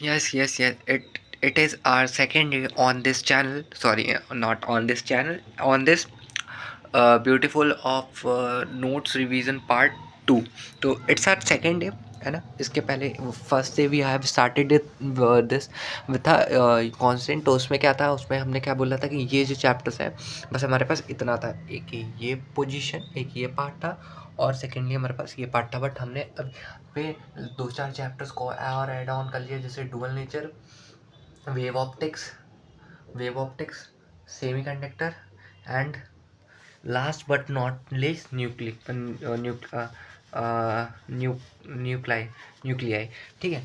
Yes, yes, yes. It is our second day on this channel. Sorry, not on this channel. On this beautiful of notes revision part 2. तो it's are second day है ना. इसके पहले first day we have started this with constant. तो उसमें क्या था, उसमें हमने क्या बोला था कि ये जो चैप्टर्स है बस हमारे पास इतना था. एक ये पोजीशन, एक ये पार्ट था और सेकेंडली हमारे पास ये पार्ट था. बट हमने अब पे 2-4 चैप्टर्स को और ऐड ऑन कर लिया, जैसे dual nature, wave optics, semiconductor and last but not least nuclei. ठीक है.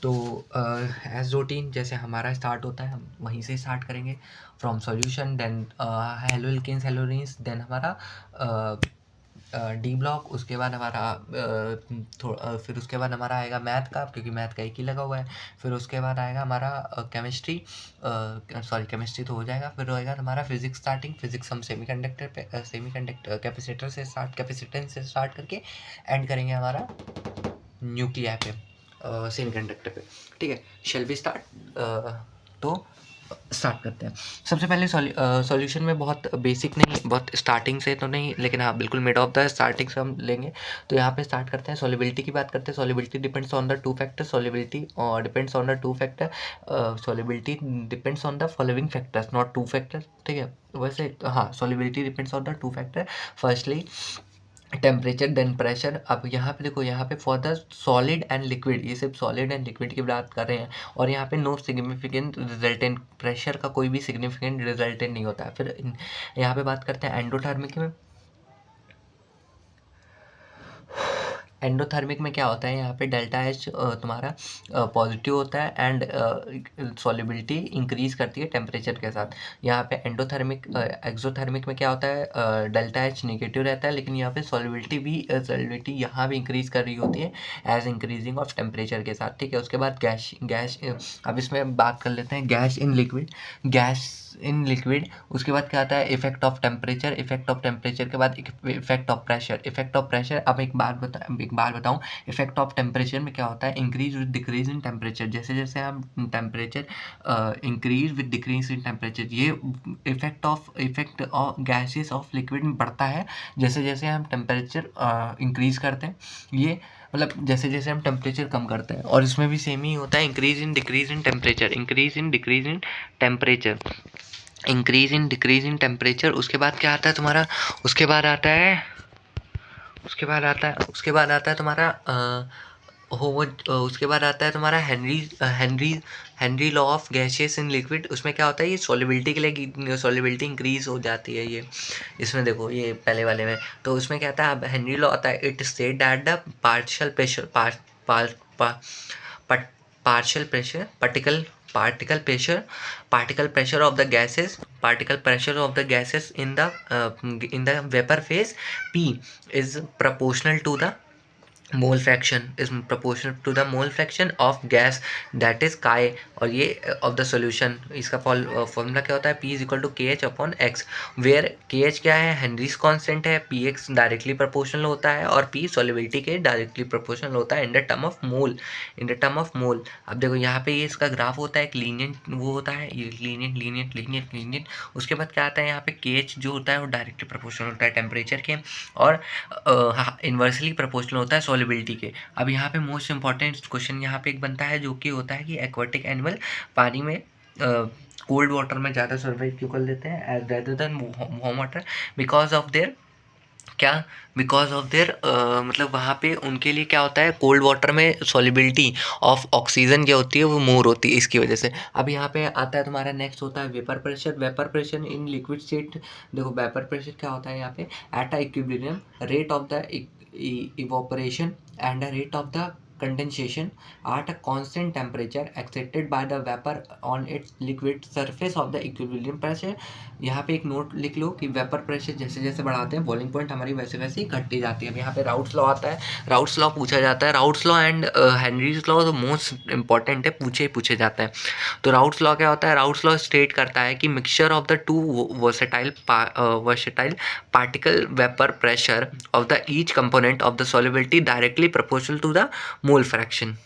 तो एज रूटीन जैसे हमारा स्टार्ट होता है हम वहीं से स्टार्ट करेंगे from solution, then haloalkanes हेलोरीन्स, then हमारा डी ब्लॉक. उसके बाद हमारा फिर उसके बाद हमारा आएगा मैथ का, क्योंकि मैथ का एक ही लगा हुआ है. फिर उसके बाद आएगा हमारा केमिस्ट्री. सॉरी, केमिस्ट्री तो हो जाएगा. फिर होएगा हमारा फिजिक्स स्टार्टिंग. फिजिक्स हम सेमीकंडक्टर कैपेसिटेंस से स्टार्ट करके एंड करेंगे हमारा न्यूक्लिया पे, सेमीकंडक्टर पे. ठीक है. Shall we start? तो स्टार्ट करते हैं. सबसे पहले सॉल्यूशन में बहुत बेसिक नहीं, बहुत स्टार्टिंग से तो नहीं, लेकिन हाँ बिल्कुल मिड ऑफ द स्टार्टिंग से हम लेंगे. तो यहाँ पे स्टार्ट करते हैं. सॉल्युबिलिटी की बात करते हैं. Solubility depends on the two factor. Solubility depends on the following factors, not two factor. ठीक है. वैसे हाँ, solubility depends on the two factor. Firstly temperature, then pressure. अब यहाँ पे देखो, यहाँ पे for the solid and liquid, ये सिर्फ सॉलिड एंड लिक्विड की बात कर रहे हैं. और यहाँ पे नो सिग्निफिकेंट रिजल्टेंट, प्रेशर का कोई भी सिग्निफिकेंट रिजल्टेंट नहीं होता है. फिर यहाँ पे बात करते हैं एंडोथर्मिक में. एंडोथर्मिक में क्या होता है, यहाँ पे डेल्टा एच तुम्हारा पॉजिटिव होता है एंड सॉल्युबिलिटी इंक्रीज करती है टेम्परेचर के साथ. यहाँ पे एक्सोथर्मिक में क्या होता है, डेल्टा एच नेगेटिव रहता है, लेकिन यहाँ पे सॉल्युबिलिटी यहाँ भी इंक्रीज कर रही होती है एज इंक्रीजिंग ऑफ टेम्परेचर के साथ. ठीक है. उसके बाद गैस. अब इसमें बात कर लेते हैं गैस इन लिक्विड. उसके बाद क्या आता है, इफेक्ट ऑफ टेम्परेचर के बाद इफेक्ट ऑफ प्रेशर. अब एक बात बताऊं, इफेक्ट ऑफ टेम्परेचर में क्या होता है, increase with decrease in temperature. जैसे जैसे हम temperature increase with decrease in temperature, ये effect of gases of liquid में बढ़ता है जैसे जैसे हम टेम्परेचर इंक्रीज करते हैं. ये मतलब जैसे जैसे हम टेम्परेचर कम करते हैं. और इसमें भी सेम ही होता है, increase in decrease in temperature. उसके बाद क्या आता है तुम्हारा, उसके बाद आता है तुम्हारा उसके बाद आता है तुम्हारा Henry law of gases in liquid. उसमें क्या होता है, ये सॉल्युबिलिटी के लिए सॉल्युबिलिटी इंक्रीज हो जाती है. ये इसमें देखो, ये पहले वाले में. तो उसमें क्या आता है, अब हेनरी लॉ आता है, it state that the partial pressure particle pressure of the gases in the vapor phase P is proportional to the mole fraction of gas, that is chi. और ये of the solution, इसका formula क्या होता है, P is equal to के H upon x, where के H क्या है, हेनरीज कांस्टेंट है, पी एक्स डायरेक्टली प्रोपोर्शनल होता है और P सॉल्युबिलिटी के डायरेक्टली प्रोपोर्शनल होता है in the term of mole. अब देखो यहाँ पे ये इसका ग्राफ होता है, एक लीनियंट वो होता है, ये लीनियंट. उसके बाद क्या आता है, यहाँ पे के एच जो होता है वो डायरेक्टली प्रोपोर्शनल होता है टेम्परेचर के, और इन्वर्सली प्रोपोर्शनल होता है सॉल्युबिलिटी के. अब यहाँ पे मोस्ट इंपॉर्टेंट क्वेश्चन यहाँ पे एक बनता है, जो कि होता है कि एक्वाटिक एनिमल पानी में कोल्ड वाटर में ज़्यादा सर्वाइव क्यों कर लेते हैं as rather than warm water, because of their मतलब वहाँ पे उनके लिए क्या होता है, कोल्ड वाटर में सॉल्युबिलिटी ऑफ ऑक्सीजन क्या होती है, वो मोर होती है, इसकी वजह से. अब यहाँ पे आता है तुम्हारा नेक्स्ट होता है vapour pressure in liquid state. देखो वेपर प्रेशर क्या होता है यहाँ पे, at a equilibrium rate of the evaporation and a rate of the condensation at a constant temperature excited by the vapor on its liquid surface of the equilibrium pressure. यहाँ पे एक note लिख लो कि वेपर प्रेशर जैसे जैसे बढ़ाते हैं boiling point हमारी वैसे वैसे ही घटती जाती है. अब यहाँ पे राउट्स लॉ आता है, राउट्स लॉ पूछा जाता है. Routes law and Henry's law तो मोस्ट इंपॉर्टेंट है, पूछे जाता है. तो राउट्स लॉ क्या होता है, राउट्स लॉ स्टेट करता है कि mixture of the two versatile particle vapor pressure of the each component of the solubility directly proportional to the mole fraction.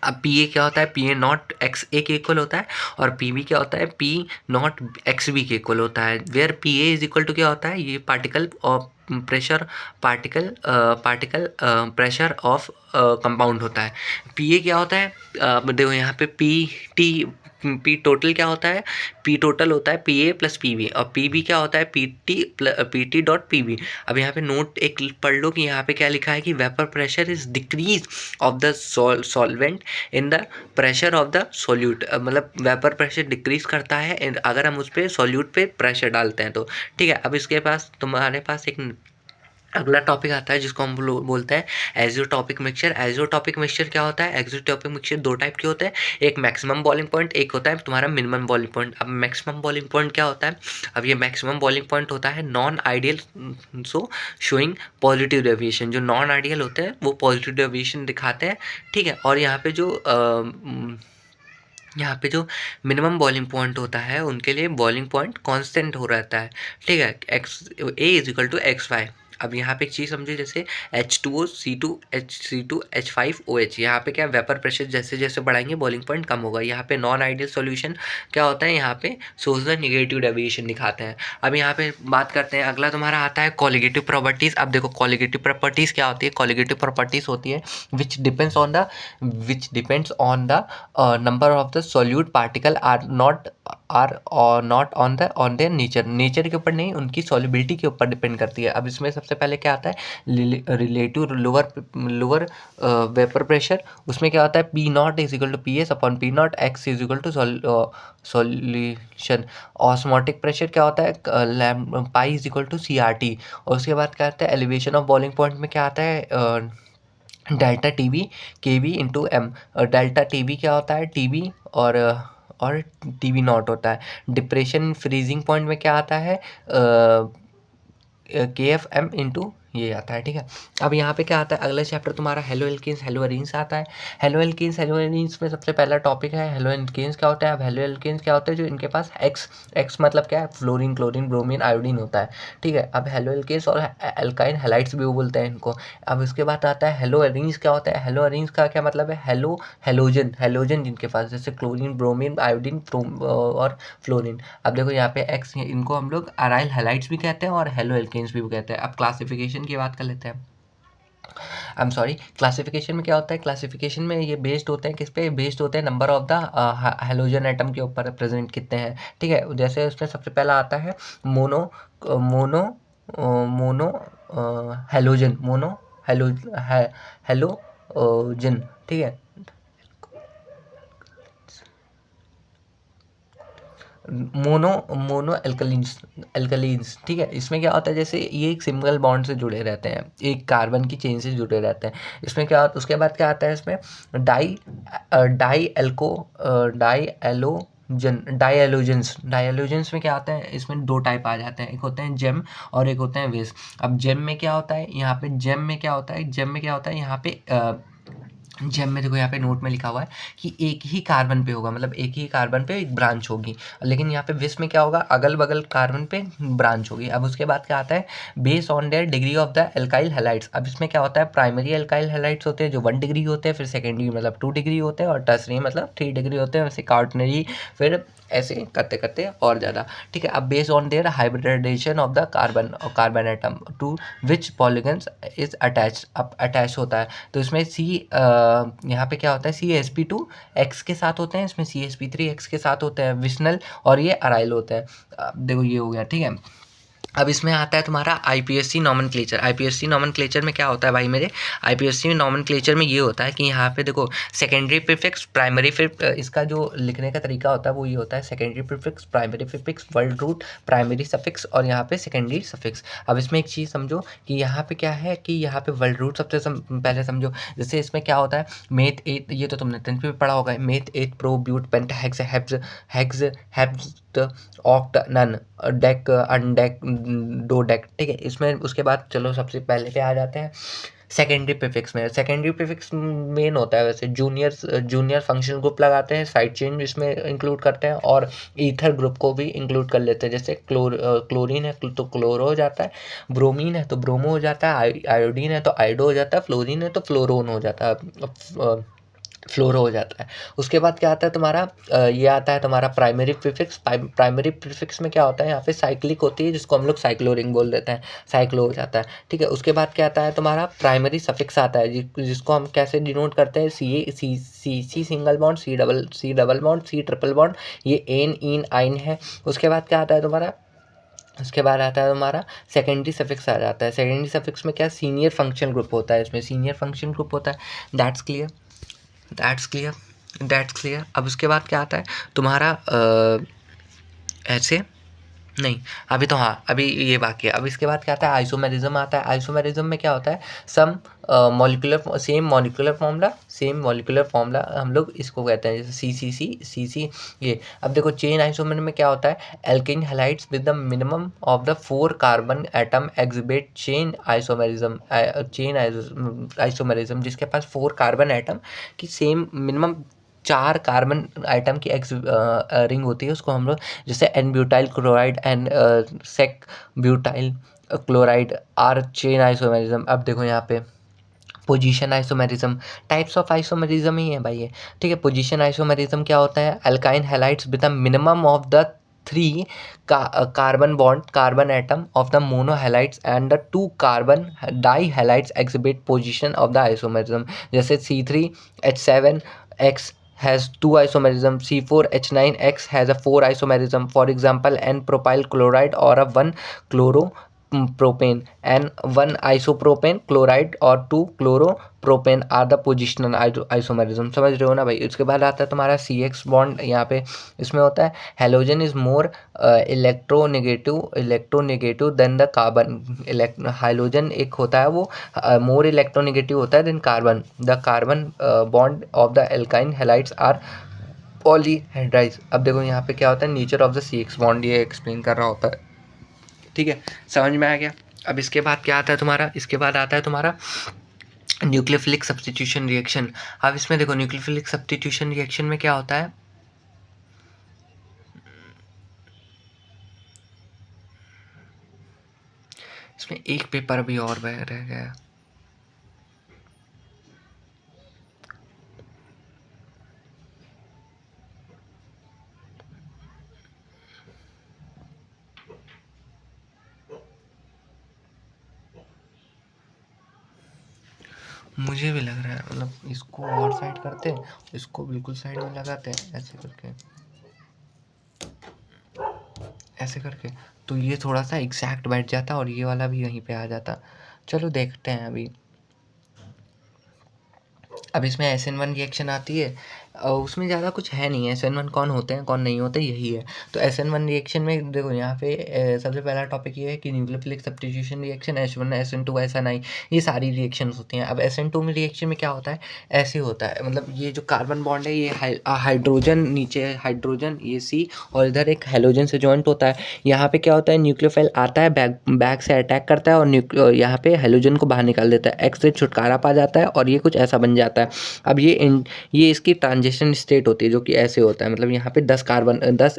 अब पी ए क्या होता है, पी ए नॉट एक्स ए के इक्वल होता है, और पी बी क्या होता है, पी नॉट एक्स बी के इक्वल होता है, where P A is equal to क्या होता है, ये particle of pressure, particle pressure of compound होता है। पी ए क्या होता है, देखो यहाँ पे पी टी, पी टोटल क्या होता है, पी टोटल होता है P A plus P B, और पी बी क्या होता है, P T dot P B. अब यहाँ पे नोट एक पढ़ लो कि यहाँ पे क्या लिखा है कि vapour pressure is decrease of the solvent in the pressure of the solute, मतलब वेपर प्रेशर डिक्रीज करता है अगर हम उस पर सोल्यूट पे प्रेशर डालते हैं तो। ठीक है, अब इसके पास तुम्हारे पास एक अगला टॉपिक आता है जिसको हम बोलते हैं एज़ोटॉपिक मिक्सचर। एज़ोटॉपिक मिक्सचर क्या होता है, एज़ोटॉपिक मिक्सचर दो टाइप के होते हैं, एक मैक्सिमम बॉइलिंग पॉइंट, एक होता है तुम्हारा मिनिमम बॉइलिंग पॉइंट। अब मैक्सिमम बॉइलिंग पॉइंट क्या होता है, अब ये मैक्सिमम बॉइलिंग पॉइंट होता है नॉन आइडियल, सो शोइंग पॉजिटिव डेविएशन। जो नॉन आइडियल होते हैं वो पॉजिटिव डेविएशन दिखाते हैं। ठीक है, और यहाँ पे जो मिनिमम बॉइलिंग पॉइंट होता है उनके लिए बॉइलिंग पॉइंट कांस्टेंट हो रहता है। ठीक है, X A is equal to X Y. अब यहाँ पे एक चीज़ समझिए, जैसे H2O C2 H5OH, यहाँ पे क्या वेपर प्रेशर जैसे जैसे बढ़ाएंगे बॉइलिंग पॉइंट कम होगा। यहाँ पे नॉन आइडियल सॉल्यूशन क्या होता है, यहाँ पे सोर्स द निगेटिव डेविएशन दिखाते हैं। अब यहाँ पे बात करते हैं, अगला तुम्हारा आता है कॉलिगेटिव प्रॉपर्टीज़। अब देखो कॉलिगेटिव प्रॉपर्टीज़ क्या होती है, कॉलिगेटिव प्रॉपर्टीज़ होती है which depends on the number of the solute particle are not on their nature के ऊपर नहीं, उनकी सॉल्युबिलिटी के ऊपर डिपेंड करती है। अब इसमें सबसे पहले क्या आता है, रिलेटिव लोअर वेपर प्रेशर, उसमें क्या होता है P not is equal to P S upon P not, X is equal to solution. Osmotic pressure क्या होता है, pi is equal to C R T. और उसके बाद क्या आता है एलिवेशन ऑफ बॉइलिंग पॉइंट में क्या आता है, डेल्टा टी वी के V into M. Delta T V क्या होता है, टी वी और टी वी नॉट होता है। डिप्रेशन फ्रीजिंग पॉइंट में क्या आता है, के एफ एम इंटू ये आता है। ठीक है, अब यहाँ पे क्या आता है, अगला चैप्टर तुम्हारा हेलो एल्केन्स हेलो एरीन्स आता है। हेलो एरीन्स में सबसे पहला टॉपिक है हेलो एल्केन्स क्या होता है। अब हेलो एल्केन्स क्या होता है, जो इनके पास एक्स मतलब क्या है, फ्लोरीन क्लोरीन ब्रोमीन आयोडीन होता है। ठीक है, अब हेलो एल्केन्स और एल्काइन हैलाइड्स भी वो बोलते हैं इनको। अब उसके बाद आता है हेलो एरीन्स क्या होता है, हेलो एरीन्स का क्या मतलब है, हेलोजन जिनके पास, जैसे क्लोरीन ब्रोमीन आयोडीन और फ्लोरीन। अब देखो यहाँ पे एक्स, इनको हम लोग अराइल हैलाइड्स भी कहते हैं और हेलो एल्केन्स भी कहते हैं। अब क्लासिफिकेशन की बात कर लेते हैं। आई एम सॉरी, क्लासिफिकेशन में क्या होता है, क्लासिफिकेशन में ये बेस्ड होते हैं किस पे, बेस्ड होते हैं number of the halogen atom के ऊपर प्रेजेंट कितने हैं। ठीक है, जैसे उसमें सबसे पहला आता है mono mono mono halogen, mono hello halogen. ठीक है, मोनो मोनो एल्कलीन्स। ठीक है, इसमें क्या होता है, जैसे ये एक सिंगल बॉन्ड से जुड़े रहते हैं, एक कार्बन की चेन से जुड़े रहते हैं। इसमें क्या होता है, उसके बाद क्या आता है इसमें डाई एलोजेंस में क्या आता है, इसमें दो टाइप आ जाते हैं, एक होते हैं जेम और एक होते हैं वेस। अब जेम में क्या होता है, यहाँ पे जेम में क्या होता है, यहाँ पे जेम में देखो यहाँ पे नोट में लिखा हुआ है कि एक ही कार्बन पे होगा, मतलब एक ही कार्बन पे एक ब्रांच होगी। लेकिन यहाँ पे विस में क्या होगा, अगल बगल कार्बन पे ब्रांच होगी। अब उसके बाद क्या आता है, base on their degree of the alkyl halides. अब इसमें क्या होता है, प्राइमरी एल्काइल हैलाइड्स होते हैं जो 1 डिग्री होते हैं, फिर सेकेंडरी मतलब 2 डिग्री होते हैं, और टर्सरी मतलब 3 डिग्री होते हैं, वैसे क्वार्टनरी फिर ऐसे करते करते और ज़्यादा। ठीक है, अब based on their hybridisation of the carbon atom to which polygons is attach होता है। तो इसमें यहाँ पे क्या होता है, CsP2 X के साथ होते हैं, इसमें CsP3 X के साथ होते हैं विस्नल, और ये अराइल होते हैं। देखो ये हो गया। ठीक है, अब इसमें आता है तुम्हारा IPSC नॉमेनक्लेचर। IPSC नॉमेनक्लेचर में क्या होता है भाई मेरे, IPSC नॉमेनक्लेचर में ये होता है कि यहाँ पे देखो सेकेंडरी प्रीफिक्स प्राइमरी इसका जो लिखने का तरीका होता है वो ये होता है, secondary prefix primary prefix word root primary suffix और यहाँ पे सेकेंडरी सफिक्स। अब इसमें एक चीज़ समझो कि यहाँ पे क्या है कि यहाँ पे वर्ड रूट सबसे पहले समझो। जैसे इसमें क्या होता है, मेथ 8, ये तो तुमने 10th में पढ़ा होगा, meth 8 pro but pent hex hept oct non dec undec dodec. ठीक है, इसमें उसके बाद चलो सबसे पहले पे आ जाते हैं सेकेंडरी प्रीफिक्स में। सेकेंडरी प्रीफिक्स मेन होता है, वैसे जूनियर फंक्शनल ग्रुप लगाते हैं, साइड चेन इसमें इंक्लूड करते हैं, और ईथर ग्रुप को भी इंक्लूड कर लेते हैं। जैसे क्लोरीन है तो क्लोरो हो जाता है, ब्रोमीन है तो ब्रोमो हो जाता है, आयोडीन है तो आयोडो हो जाता है, फ्लोरीन है तो फ्लोरोन हो जाता है। फ्लोरो हो जाता है। उसके बाद क्या आता है तुम्हारा ये आता है तुम्हारा प्राइमरी प्रीफिक्स। प्राइमरी प्रीफिक्स में क्या होता है, यहाँ पे साइक्लिक होती है जिसको हम लोग साइक्लोरिंग बोल देते हैं, साइक्लो हो जाता है। ठीक है, उसके बाद क्या आता है तुम्हारा प्राइमरी सफिक्स आता है जिसको हम कैसे डिनोट करते हैं, C single bond, C double bond, C triple bond, ये एन इन आइन है। उसके बाद क्या आता है तुम्हारा, उसके बाद आता है तुम्हारा सेकेंडरी सफिक्स आ जाता है। सेकेंडरी सफिक्स में क्या, सीनियर फंक्शन ग्रुप होता है, इसमें सीनियर फंक्शन ग्रुप होता है। That's clear, that's clear, that's clear. अब उसके बाद क्या आता है तुम्हारा ऐसे नहीं, अभी तो हाँ, अभी ये बाकी है। अब इसके बाद क्या आता है, आइसोमेरिज्म आता है। आइसोमेरिज्म में क्या होता है, सम मॉलिक्यूलर सेम मॉलिक्यूलर फॉर्मूला हम लोग इसको कहते हैं, जैसे सी ये। अब देखो चेन आइसोमर में क्या होता है, alkane halides with the minimum of the 4 carbon atom exhibit chain isomerism. जिसके पास 4 कार्बन एटम की सेम मिनिमम 4 कार्बन आइटम की रिंग होती है, उसको हम लोग जैसे n butyl chloride and sec butyl chloride are chain isomerism. अब देखो यहाँ पे position isomerism, types of isomerism ही है भाई ये। ठीक है, पोजीशन आइसोमेरिज्म क्या होता है, alkyne halides with the minimum of the 3 carbon atom of the mono halides and the 2 carbon di halides exhibit position of the isomerism. जैसे C3H7X has 2 isomerism, C4H9X has a 4 isomerism. For example, N-propyl chloride or a 1 chloropropane and 1 isopropane chloride or 2 chloropropane are the positional isomerism। समझ रहे हो ना भाई। उसके बाद आता है तुम्हारा CX बॉन्ड, यहाँ पे इसमें होता है halogen is more electronegative than the carbon. Halogen एक होता है वो मोर इलेक्ट्रोनेगेटिव होता है than carbon. The carbon bond of the alkyne halides are पॉलीहेड्राइज। अब देखो यहाँ पे क्या होता है, nature of the CX bond ये एक्सप्लेन कर रहा होता है। ठीक है, समझ में आ गया। अब इसके बाद क्या आता है तुम्हारा, इसके बाद आता है तुम्हारा न्यूक्लियोफिलिक सब्स्टिट्यूशन रिएक्शन। अब इसमें देखो न्यूक्लियोफिलिक सब्स्टिट्यूशन रिएक्शन में क्या होता है, इसमें एक पेपर अभी और रह गया। मुझे भी लग रहा है, मतलब इसको और साइड करते हैं, इसको बिल्कुल साइड में लगाते हैं ऐसे करके, ऐसे करके, तो ये थोड़ा सा एग्जैक्ट बैठ जाता और ये वाला भी यहीं पे आ जाता। चलो देखते हैं अभी। अब इसमें SN1 रिएक्शन आती है, उसमें ज़्यादा कुछ है नहीं है। SN1 कौन होते हैं कौन नहीं होते यही है। तो SN1 रिएक्शन में देखो यहाँ पे सबसे पहला टॉपिक ये है कि nucleophilic substitution reaction, H1 SN2 SN ये सारी रिएक्शंस होती हैं। अब SN2 में रिएक्शन में क्या होता है, ऐसे होता है, मतलब ये जो कार्बन बॉन्ड है ये हाइड्रोजन नीचे है, हाइड्रोजन ये C और इधर एक हेलोजन से जॉइंट होता है। यहाँ पे क्या होता है, न्यूक्लियोफाइल आता है बैक से अटैक करता है और यहाँ पे हेलोजन को बाहर निकाल देता है, X से छुटकारा पा जाता है और ये कुछ ऐसा बन जाता है। अब ये इसकी ट्रांजिशन स्टेट होती है जो कि ऐसे होता है, मतलब यहाँ पे 10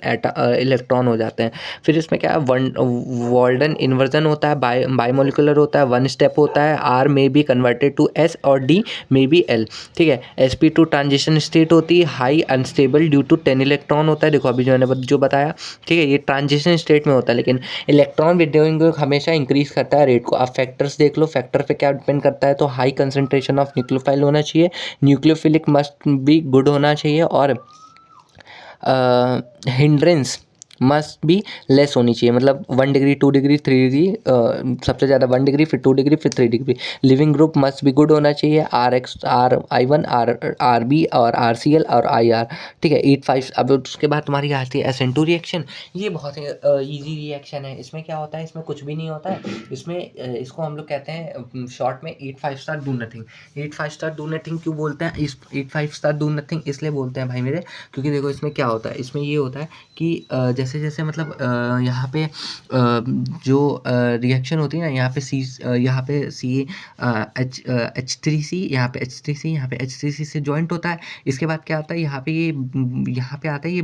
इलेक्ट्रॉन हो जाते हैं। फिर इसमें क्या है, वॉल्डन इन्वर्जन होता है, बायमोलिकुलर होता है, 1 स्टेप होता है, R में बी कन्वर्टेड टू S और D में बी L। ठीक है, sp2 ट्रांजिशन स्टेट होती है, high unstable due to 10 electron होता है। देखो अभी जो मैंने जो बताया, ठीक है, ये ट्रांजिशन स्टेट में होता है, लेकिन इलेक्ट्रॉन विड्रॉइंग हमेशा इंक्रीज करता है रेट को। आप फैक्टर्स देख लो, फैक्टर पे क्या डिपेंड करता है, तो हाई कंसंट्रेशन ऑफ न्यूक्लियोफाइल होना चाहिए, न्यूक्लियोफिलिक मस्ट बी गुड होना चाहिए और हिंड्रेंस मस्ट बी लेस होनी चाहिए, मतलब 1 डिग्री 2 डिग्री 3 डिग्री, सबसे ज़्यादा 1 डिग्री फिर 2 डिग्री फिर 3 degree. Living group must be good होना चाहिए, RI1 RB और RCl और IR। ठीक है, 8 5। अब उसके बाद तुम्हारी आती है SN2 रिएक्शन। ये बहुत ही ईजी रिएक्शन है। इसमें क्या होता है, इसमें कुछ भी नहीं होता है। इसमें इसको हम लोग कहते हैं शॉर्ट में 8 5 star do nothing. 8 5 star do nothing क्यों बोलते हैं, इस 8 5 स्टार डू नथिंग इसलिए बोलते हैं भाई मेरे, क्योंकि देखो इसमें क्या होता है, इसमें ये होता है कि जैसे जैसे मतलब यहाँ पे जो रिएक्शन होती है ना, यहाँ पे यहाँ पे H3C, यहाँ पे H3C, यहाँ पे H3C से जॉइंट होता है। इसके बाद क्या आता है, यहाँ पे ये यहाँ पे आता है ये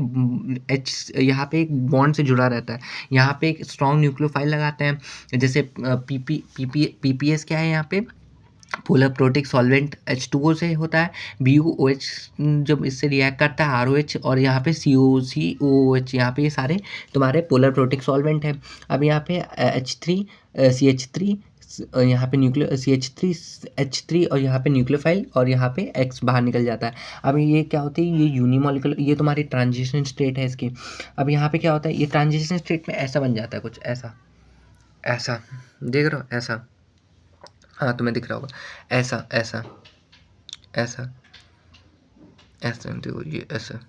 यहाँ पे एक बॉन्ड से जुड़ा रहता है, यहाँ पे एक स्ट्रॉन्ग न्यूक्लियोफाइल लगाते हैं, जैसे PPS क्या है यहाँ पे, पोलर प्रोटिक सॉल्वेंट H2O से होता है। BuOH जब इससे रिएक्ट करता है ROH, और यहाँ पे COOH, यहाँ पे ये सारे तुम्हारे पोलर प्रोटिक सॉल्वेंट हैं। अब यहाँ पे H3 CH3, यहाँ पे न्यूक्लियो CH3 H3, और यहाँ पे न्यूक्लियोफाइल, और यहाँ पे X बाहर निकल जाता है। अब ये क्या होती है, ये यूनिमॉलिक्यूलर, ये तुम्हारी ट्रांजिशन स्टेट है इसकी। अब यहाँ पे क्या होता है, ये ट्रांजिशन स्टेट में ऐसा बन जाता है कुछ ऐसा, ऐसा देख रहे हो, ऐसा, हाँ तुम्हें दिख रहा होगा, ऐसा ऐसा ऐसा ऐसा, देखो ये ऐसा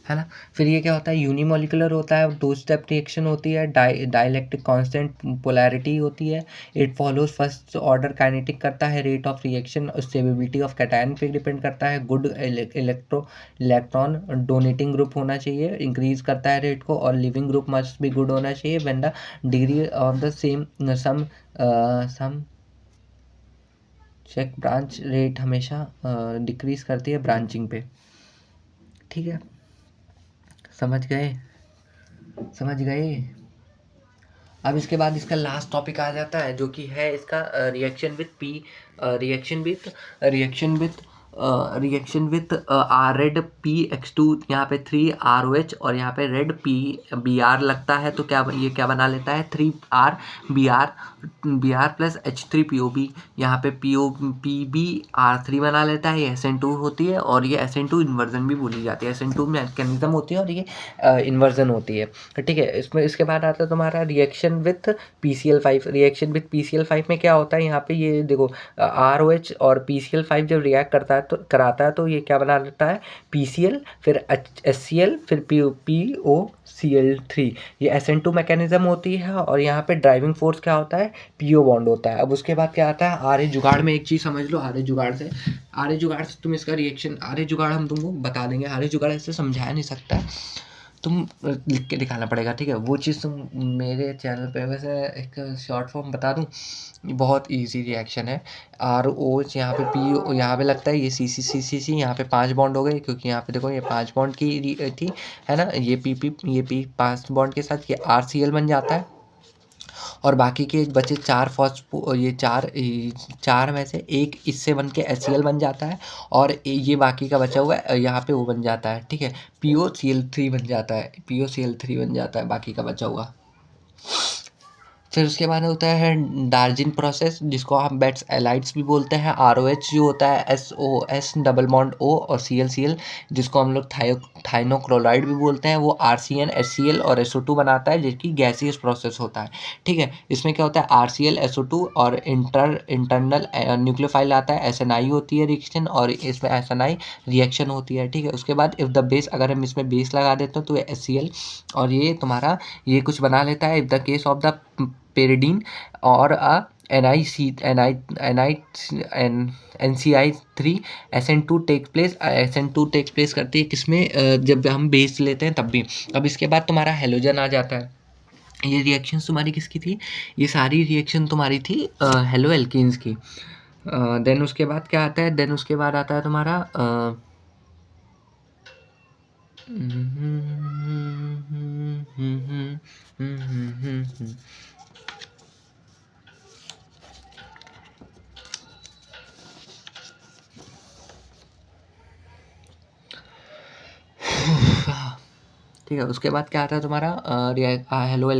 है ना। फिर ये क्या होता है, यूनिमॉलिकुलर होता है, 2 स्टेप रिएक्शन होती है, डाइलेक्ट्रिक कांस्टेंट पोलैरिटी होती है। It follows first order kinetic करता है, rate of reaction stability of cation पे डिपेंड करता है। गुड इलेक्ट्रॉन डोनेटिंग ग्रुप होना चाहिए, इंक्रीज करता है रेट को, और लिविंग ग्रुप मस्ट भी गुड होना चाहिए। When the degree of the sum check branch rate हमेशा डिक्रीज करती है ब्रांचिंग पे। ठीक है, समझ गए, समझ गए। अब इसके बाद इसका लास्ट टॉपिक आ जाता है, जो कि है इसका reaction with P, reaction with red PX2, यहाँ पे 3ROH, और यहाँ पे रेड BR लगता है, तो क्या ये क्या बना लेता है, 3R प्लस H3POB, यहाँ पे PBR3 बना लेता है। ये SN2 होती है, और ये SN2 इन्वर्जन भी बोली जाती है। SN2 मैकेनिज्म होती है, और ये इन्वर्जन होती है। ठीक है, इसमें इसके बाद आता है तुम्हारा reaction with PCl5। Reaction with PCl5 में क्या होता है, यहाँ पे ये देखो, ROH और PCl5 जब रिएक्ट करता है तो कराता है, तो ये क्या बना लेता है, PCl, फिर HCl, फिर POCl3। ये SN2 मैकेनिज्म होती है, और यहाँ पे ड्राइविंग फोर्स क्या होता है, PO बॉन्ड होता है। अब उसके बाद क्या आता है, आर्य जुगाड़ में एक चीज़ समझ लो, आर्य जुगाड़ से तुम इसका रिएक्शन, आर्य जुगाड़ हम तुमको बता देंगे, आर्य जुगाड़ ऐसे समझाया नहीं सकता, तुम लिख के दिखाना पड़ेगा। ठीक है, वो चीज़ तुम मेरे चैनल पे, वैसे एक शॉर्ट फॉर्म बता दूं, बहुत इजी रिएक्शन है। ROH यहाँ पे PO यहाँ पे लगता है, ये CC यहाँ पे 5 बॉन्ड हो गए, क्योंकि यहाँ पे देखो ये 5 बॉन्ड की थी, है ना। ये P 5 बॉन्ड के साथ ये RCl बन जाता है, और बाकी के बचे 4 ये चार में से एक इससे बन के HCl बन जाता है, और ये बाकी का बचा हुआ है यहाँ पे वो बन जाता है। ठीक है, POCl3 बन जाता है, POCl3 बन जाता है बाकी का बचा हुआ। फिर उसके बाद होता है डार्जिन प्रोसेस, जिसको हम बेट्स एलाइड्स भी बोलते हैं। ROH जो होता है SOS डबल बॉन्ड O, और ClCl जिसको हम लोग थाइनोक्लोराइड भी बोलते हैं, वो RCN HCl और SO2 बनाता है, जिसकी गैसियस प्रोसेस होता है। ठीक है, इसमें क्या होता है, RCl SO2 और इंटरनल न्यूक्लियोफाइल आता है, SNI होती है रिएक्शन, और इसमें SNI रिएक्शन होती है। ठीक है, उसके बाद इफ़ द बेस, अगर हम इसमें बेस लगा देते हैं तो HCl, और ये तुम्हारा ये कुछ बना लेता है। If the case of the pyridine और NCI3 SN2 टेक प्लेस करती है, किसमें, जब हम बेस लेते हैं तब भी। अब इसके बाद तुम्हारा हेलोजन आ जाता है। ये रिएक्शंस तुम्हारी किसकी थी, ये सारी रिएक्शन तुम्हारी थी हेलो एल्कीन्स की। देन उसके बाद क्या आता है, देन उसके बाद आता है तुम्हारा ठीक है, उसके बाद क्या आता है तुम्हारा हेलो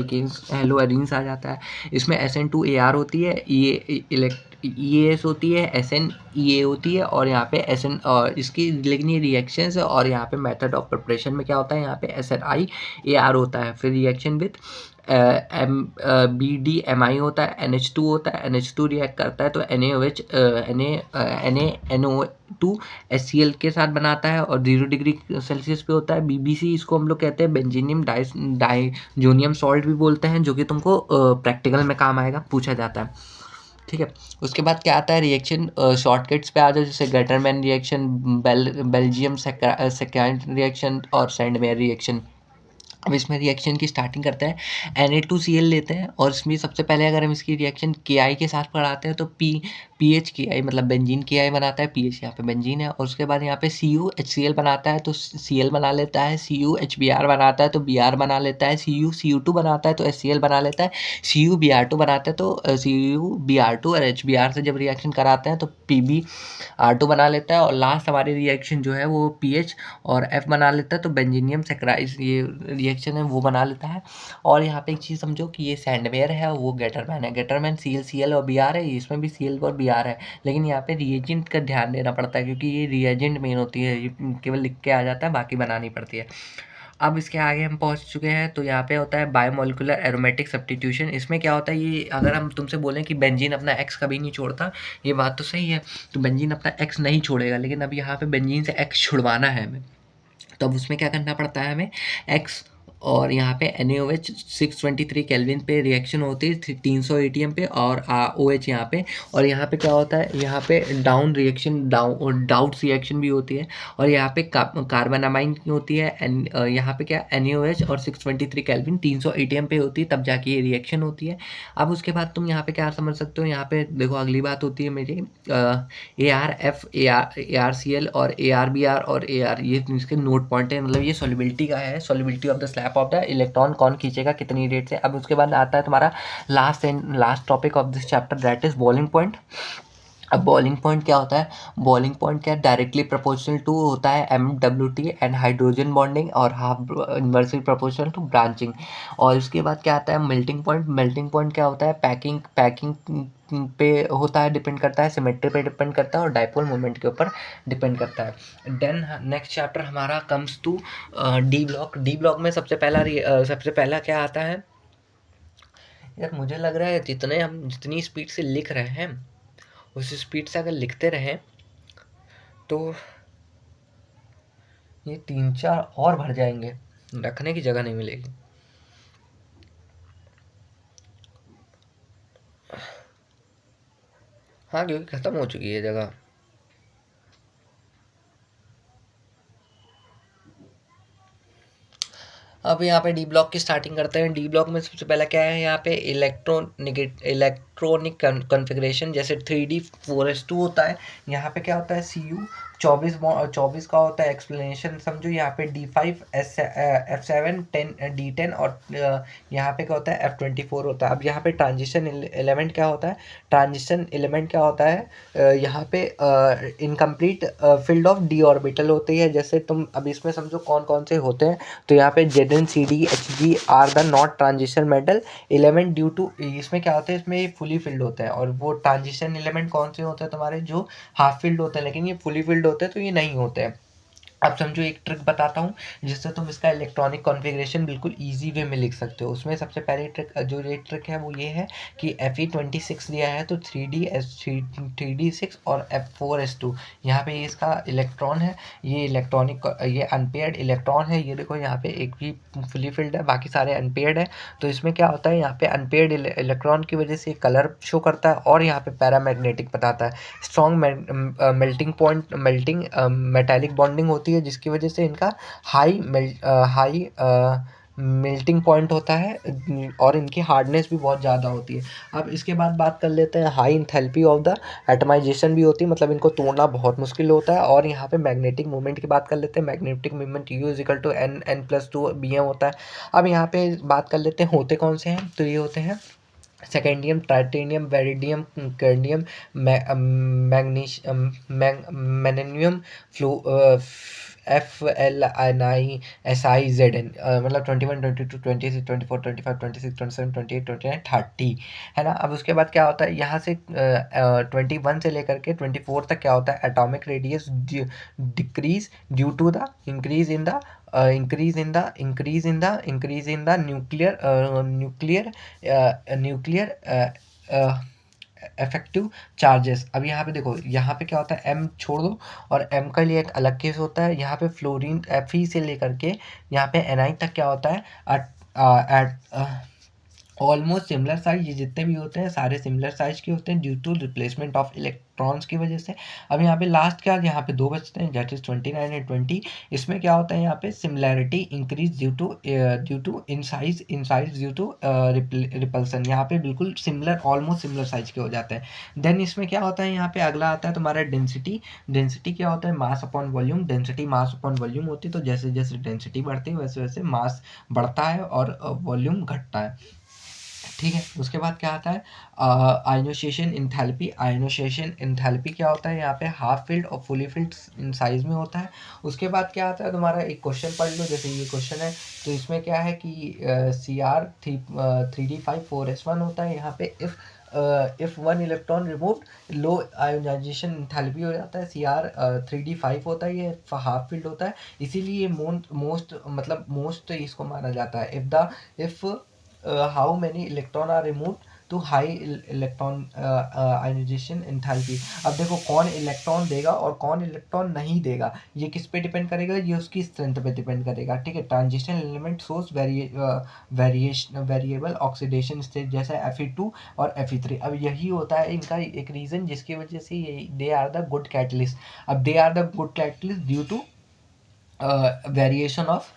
एरीन्स आ जाता है। इसमें SN2AR होती है, EAS होती है, SNEA होती है, और यहाँ पे SN इसकी, लेकिन ये रिएक्शंस है, और यहाँ पे मेथड ऑफ प्रिपरेशन में क्या होता है, यहाँ पे SNIAR होता है। फिर रिएक्शन विथ BDMI होता है, NH2 होता है, NH2 रिएक्ट करता है तो NaOH HCl के साथ बनाता है, और 0 डिग्री सेल्सियस पे होता है। BBC इसको हम लोग कहते हैं बेंजीनियम डाइजोनियम सॉल्ट भी बोलते हैं, जो कि तुमको प्रैक्टिकल में काम आएगा, पूछा जाता है। ठीक है, उसके बाद क्या आता है, रिएक्शन शॉर्टकट्स पे आ जाओ, जैसे Gattermann reaction, Belgium second reaction, और सैंडमेयर रिएक्शन। अब इसमें रिएक्शन की स्टार्टिंग करते हैं, Na2Cl लेते हैं, और इसमें सबसे पहले अगर हम इसकी रिएक्शन Ki के साथ पढ़ाते हैं तो पीएच की आई मतलब बेंजीन की आई बनाता है, पीएच यहाँ पे बेंजीन है। और उसके बाद यहाँ पे Cu HCl बनाता है तो Cl बना लेता है, Cu HBr बनाता है तो Br बना लेता है, Cu Cu2 बनाता है तो HCl बना लेता है, Cu Br2 बनाता है तो Cu Br2 और HBr से जब रिएक्शन कराते हैं तो PbR2 बना लेता है। और लास्ट हमारी रिएक्शन जो है वो पीएच और F बना लेता है तो बेंजीनियम सैकराइड ये रिएक्शन है वो बना लेता है। और यहाँ पे एक चीज़ समझो कि ये सैंडवेयर है और वो गेटरमैन है। गेटरमैन Cl और Br है, इसमें भी Cl और Br है, लेकिन यहाँ पे रिएजेंट का ध्यान देना पड़ता है क्योंकि ये रिएजेंट मेन होती है, ये केवल लिख के आ जाता है, बाकी बनानी पड़ती है। अब इसके आगे हम पहुंच चुके हैं तो यहाँ पे होता है बायोमोलिकुलर एरोमेटिक सब्स्टिट्यूशन। इसमें क्या होता है, ये अगर हम तुमसे बोलें कि बेंजीन अपना एक्स कभी नहीं छोड़ता, ये बात तो सही है, तो बेंजीन अपना एक्स नहीं छोड़ेगा, लेकिन अब यहाँ पे बेंजीन से एक्स छुड़वाना है हमें, तो अब उसमें क्या करना पड़ता है हमें, एक्स और यहाँ पे NaOH 623 केल्विन पे रिएक्शन होती है 300 ATM पे, और OH यहाँ पे। और यहाँ पे क्या होता है, यहाँ पे डाउन रिएक्शन डाउट्स रिएक्शन भी होती है, और यहाँ पे कार्बन अमाइन की होती है। यहाँ पे क्या NaOH और 623 केल्विन 300 ATM पे होती है, तब जाके ये रिएक्शन होती है। अब उसके बाद तुम यहाँ पे क्या समझ सकते हो, यहाँ पे देखो अगली बात होती है मेरी ArF ArCl और ArBr और AR, ये इसके नोट पॉइंट है, मतलब ये सॉल्युबिलिटी का है, solubility of the slab of the electron कौन खींचेगा कितनी रेट से। अब उसके बाद आता है तुम्हारा last topic of this chapter, that is boiling point. अब बॉइलिंग पॉइंट क्या होता है, बॉइलिंग पॉइंट क्या डायरेक्टली प्रोपोर्शनल टू होता है MWT एंड हाइड्रोजन बॉन्डिंग, और half inversely proportional to branching. और उसके बाद क्या आता है मेल्टिंग पॉइंट। मेल्टिंग पॉइंट क्या होता है, पैकिंग पे होता है, डिपेंड करता है, सिमेट्री पे डिपेंड करता है, और डाइपोल मोमेंट के ऊपर डिपेंड करता है। देन नेक्स्ट चैप्टर हमारा comes to D block. D block में सबसे पहला क्या आता है, यार मुझे लग रहा है जितनी स्पीड से लिख रहे हैं उस स्पीड से अगर लिखते रहें तो ये 3-4 और भर जाएंगे, रखने की जगह नहीं मिलेगी। हाँ, क्योंकि ख़त्म हो चुकी है जगह। अब यहाँ पे डी ब्लॉक की स्टार्टिंग करते हैं। डी ब्लॉक में सबसे पहला क्या है, यहाँ पे इलेक्ट्रॉनिक कॉन्फ़िगरेशन, जैसे 3D4s2 होता है। यहाँ पे क्या होता है, Cu 24 का होता है। एक्सप्लेनेशन समझो, यहाँ पे D5 F7 10 D10 और यहाँ पे क्या होता है F24 होता है। अब यहाँ पे ट्रांजिशन एलिमेंट क्या होता है, यहाँ पे incomplete field of D orbital होती है। जैसे तुम अब इसमें समझो कौन कौन से होते हैं, तो यहाँ पे ZnCd Hg are the not transition metal element due to, इसमें क्या होता है, इसमें ये फुली फिल्ड होता है। और वो ट्रांजिशन एलिमेंट कौन से होते हैं तुम्हारे, जो हाफ फिल्ड होते हैं, लेकिन ये फुली फिल्ड होते हैं तो ये नहीं होते हैं। अब समझो एक ट्रिक बताता हूँ जिससे तुम इसका इलेक्ट्रॉनिक कॉन्फ़िगरेशन बिल्कुल इजी वे में लिख सकते हो। उसमें सबसे पहले ट्रिक है वो ये है कि Fe26 दिया है तो 3D6 और F4s2, यहाँ पे ये इसका इलेक्ट्रॉन है, ये ये अनपेयर्ड इलेक्ट्रॉन है। ये देखो यहाँ पे एक भी फुली फिल्ड है, बाकी सारे अनपेयर्ड है। तो इसमें क्या होता है, यहाँ पे अनपेयर्ड इलेक्ट्रॉन की वजह से कलर शो करता है, और यहाँ पे पैरामैग्नेटिक बताता है। स्ट्रॉन्ग मेल्टिंग मेटालिक बॉन्डिंग होती है, जिसकी वजह से इनका हाई मेल्टिंग पॉइंट होता है, और इनकी हार्डनेस भी बहुत ज़्यादा होती है। अब इसके बाद बात कर लेते हैं high enthalpy of the atomisation भी होती है, मतलब इनको तोड़ना बहुत मुश्किल होता है। और यहाँ पे मैग्नेटिक मूवमेंट की बात कर लेते हैं। Magnetic movement U = N+2 Bm होता है। अब यहाँ पे बात कर लेते हैं होते कौन से हैं, तो ये होते हैं scandium, titanium, vanadium, cadmium, magnesium, FLNI SI ZN, मतलब 21 22 26 24 25 26 27 28 29 30 है ना। अब उसके बाद क्या होता है, यहाँ से 21 से लेकर के 24 तक क्या होता है, atomic radius decrease due to the increase in the nuclear effective charges. अब यहाँ पे देखो, यहाँ पे क्या होता है, M छोड़ दो, और M का लिए एक अलग केस होता है। यहाँ पे फ्लोरीन Fe से लेकर के यहाँ पे Ni तक क्या होता है, एट ऑलमोस्ट सिमिलर साइज। ये जितने भी होते हैं सारे सिमिलर साइज के होते हैं due to replacement of electrons की वजह से। अब यहाँ पे लास्ट क्या, यहाँ पे 2 बचते हैं, दैट इज 29 एंड 20। इसमें क्या होता है, यहाँ पे similarity increase due to in size due to repulsion. यहाँ पे बिल्कुल सिमिलर, ऑलमोस्ट सिमिलर साइज के हो जाते हैं। देन इसमें क्या होता है, यहाँ पे अगला आता है तुम्हारा डेंसिटी। डेंसिटी क्या होता है, mass upon volume. Density mass upon volume होती है, तो जैसे जैसे डेंसिटी बढ़ती है वैसे वैसे मास बढ़ता है और वॉल्यूम घटता है, ठीक है। उसके बाद क्या आता है, आयनोसेशन इंथैल्पी। आयनोसेशन इंथैल्पी क्या होता है, यहाँ पे हाफ फील्ड और फुली फील्ड इन साइज में होता है। उसके बाद क्या आता है तुम्हारा, एक क्वेश्चन पढ़ लो, जैसे ये क्वेश्चन है, तो इसमें क्या है कि CR3D5 4s1 होता है। यहाँ पे if one electron remove low ionisation enthalpy हो जाता है, CR3D5 होता है, ये हाफ फील्ड होता है, इसीलिए मोस्ट मतलब मोस्ट इसको माना जाता है। If how many electron are removed to high electron ionization enthalpy। अब देखो कौन इलेक्ट्रॉन देगा और कौन इलेक्ट्रॉन नहीं देगा, ये किस पे डिपेंड करेगा, ये उसकी स्ट्रेंथ पे डिपेंड करेगा, ठीक है। Transition element source variable oxidation state, जैसा Fe2 और Fe3। अब यही होता है इनका एक रीज़न जिसकी वजह से ये they are the good catalyst. अब they are the good catalyst due to variation of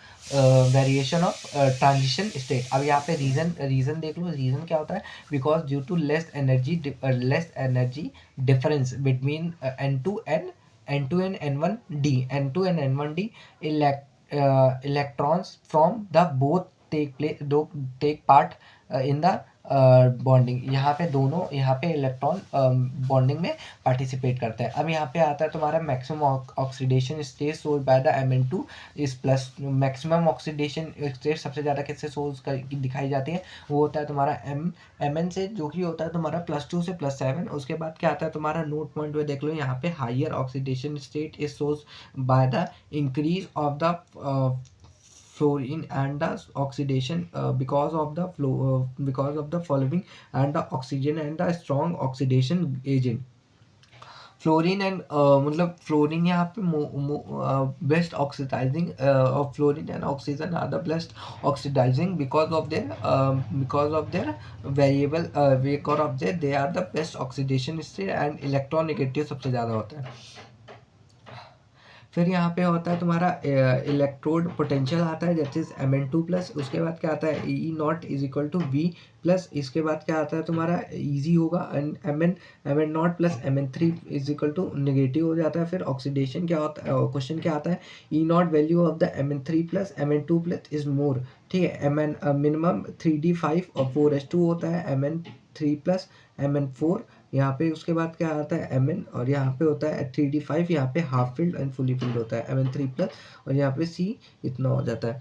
transition state. अब यहाँ पे रीज़न देख लो, रीज़न क्या होता है, because due to less energy difference between N2 and N1D electrons from the both take part in the bonding. यहाँ पे दोनों, यहाँ पे इलेक्ट्रॉन बॉन्डिंग में पार्टिसिपेट करते हैं। अब यहाँ पे आता है तुम्हारा maximum oxidation state source by the Mn2 इस प्लस। मैक्सिमम ऑक्सीडेशन स्टेट सबसे ज़्यादा किससे सोर्स दिखाई जाती है, वो होता है तुम्हारा Mn से, जो कि होता है तुम्हारा +2 से +7। उसके बाद क्या आता है तुम्हारा, नोट पॉइंट में देख लो, यहाँ पे higher oxidation state is source by the increase of the fluorine and the oxidation because of the following and the oxygen and the strong oxidation agent। Fluorine and मतलब फ्लोरीन यहाँ पे best oxidising, fluorine and oxygen are the best oxidising because of their variable, because of their they are the best oxidation state and electron negative सबसे ज़्यादा होता है। फिर यहाँ पे होता है तुम्हारा इलेक्ट्रोड पोटेंशियल आता है, दैट इज Mn2 प्लस। उसके बाद क्या आता है, E0 is equal to V plus. इसके बाद क्या आता है तुम्हारा, ईजी होगा, Mn0 plus Mn3 is equal to negative हो जाता है। फिर ऑक्सीडेशन क्या होता है, क्वेश्चन क्या आता है, E0 value of the Mn3 plus Mn2 plus is मोर, ठीक है। मिनिमम 3D5 और 4s2 होता है, Mn3 प्लस Mn4 यहाँ पे। उसके बाद क्या आता है Mn, और यहाँ पे होता है 3D5, यहाँ पे half field and fully field होता है Mn3 प्लस, और यहाँ पे C इतना हो जाता है।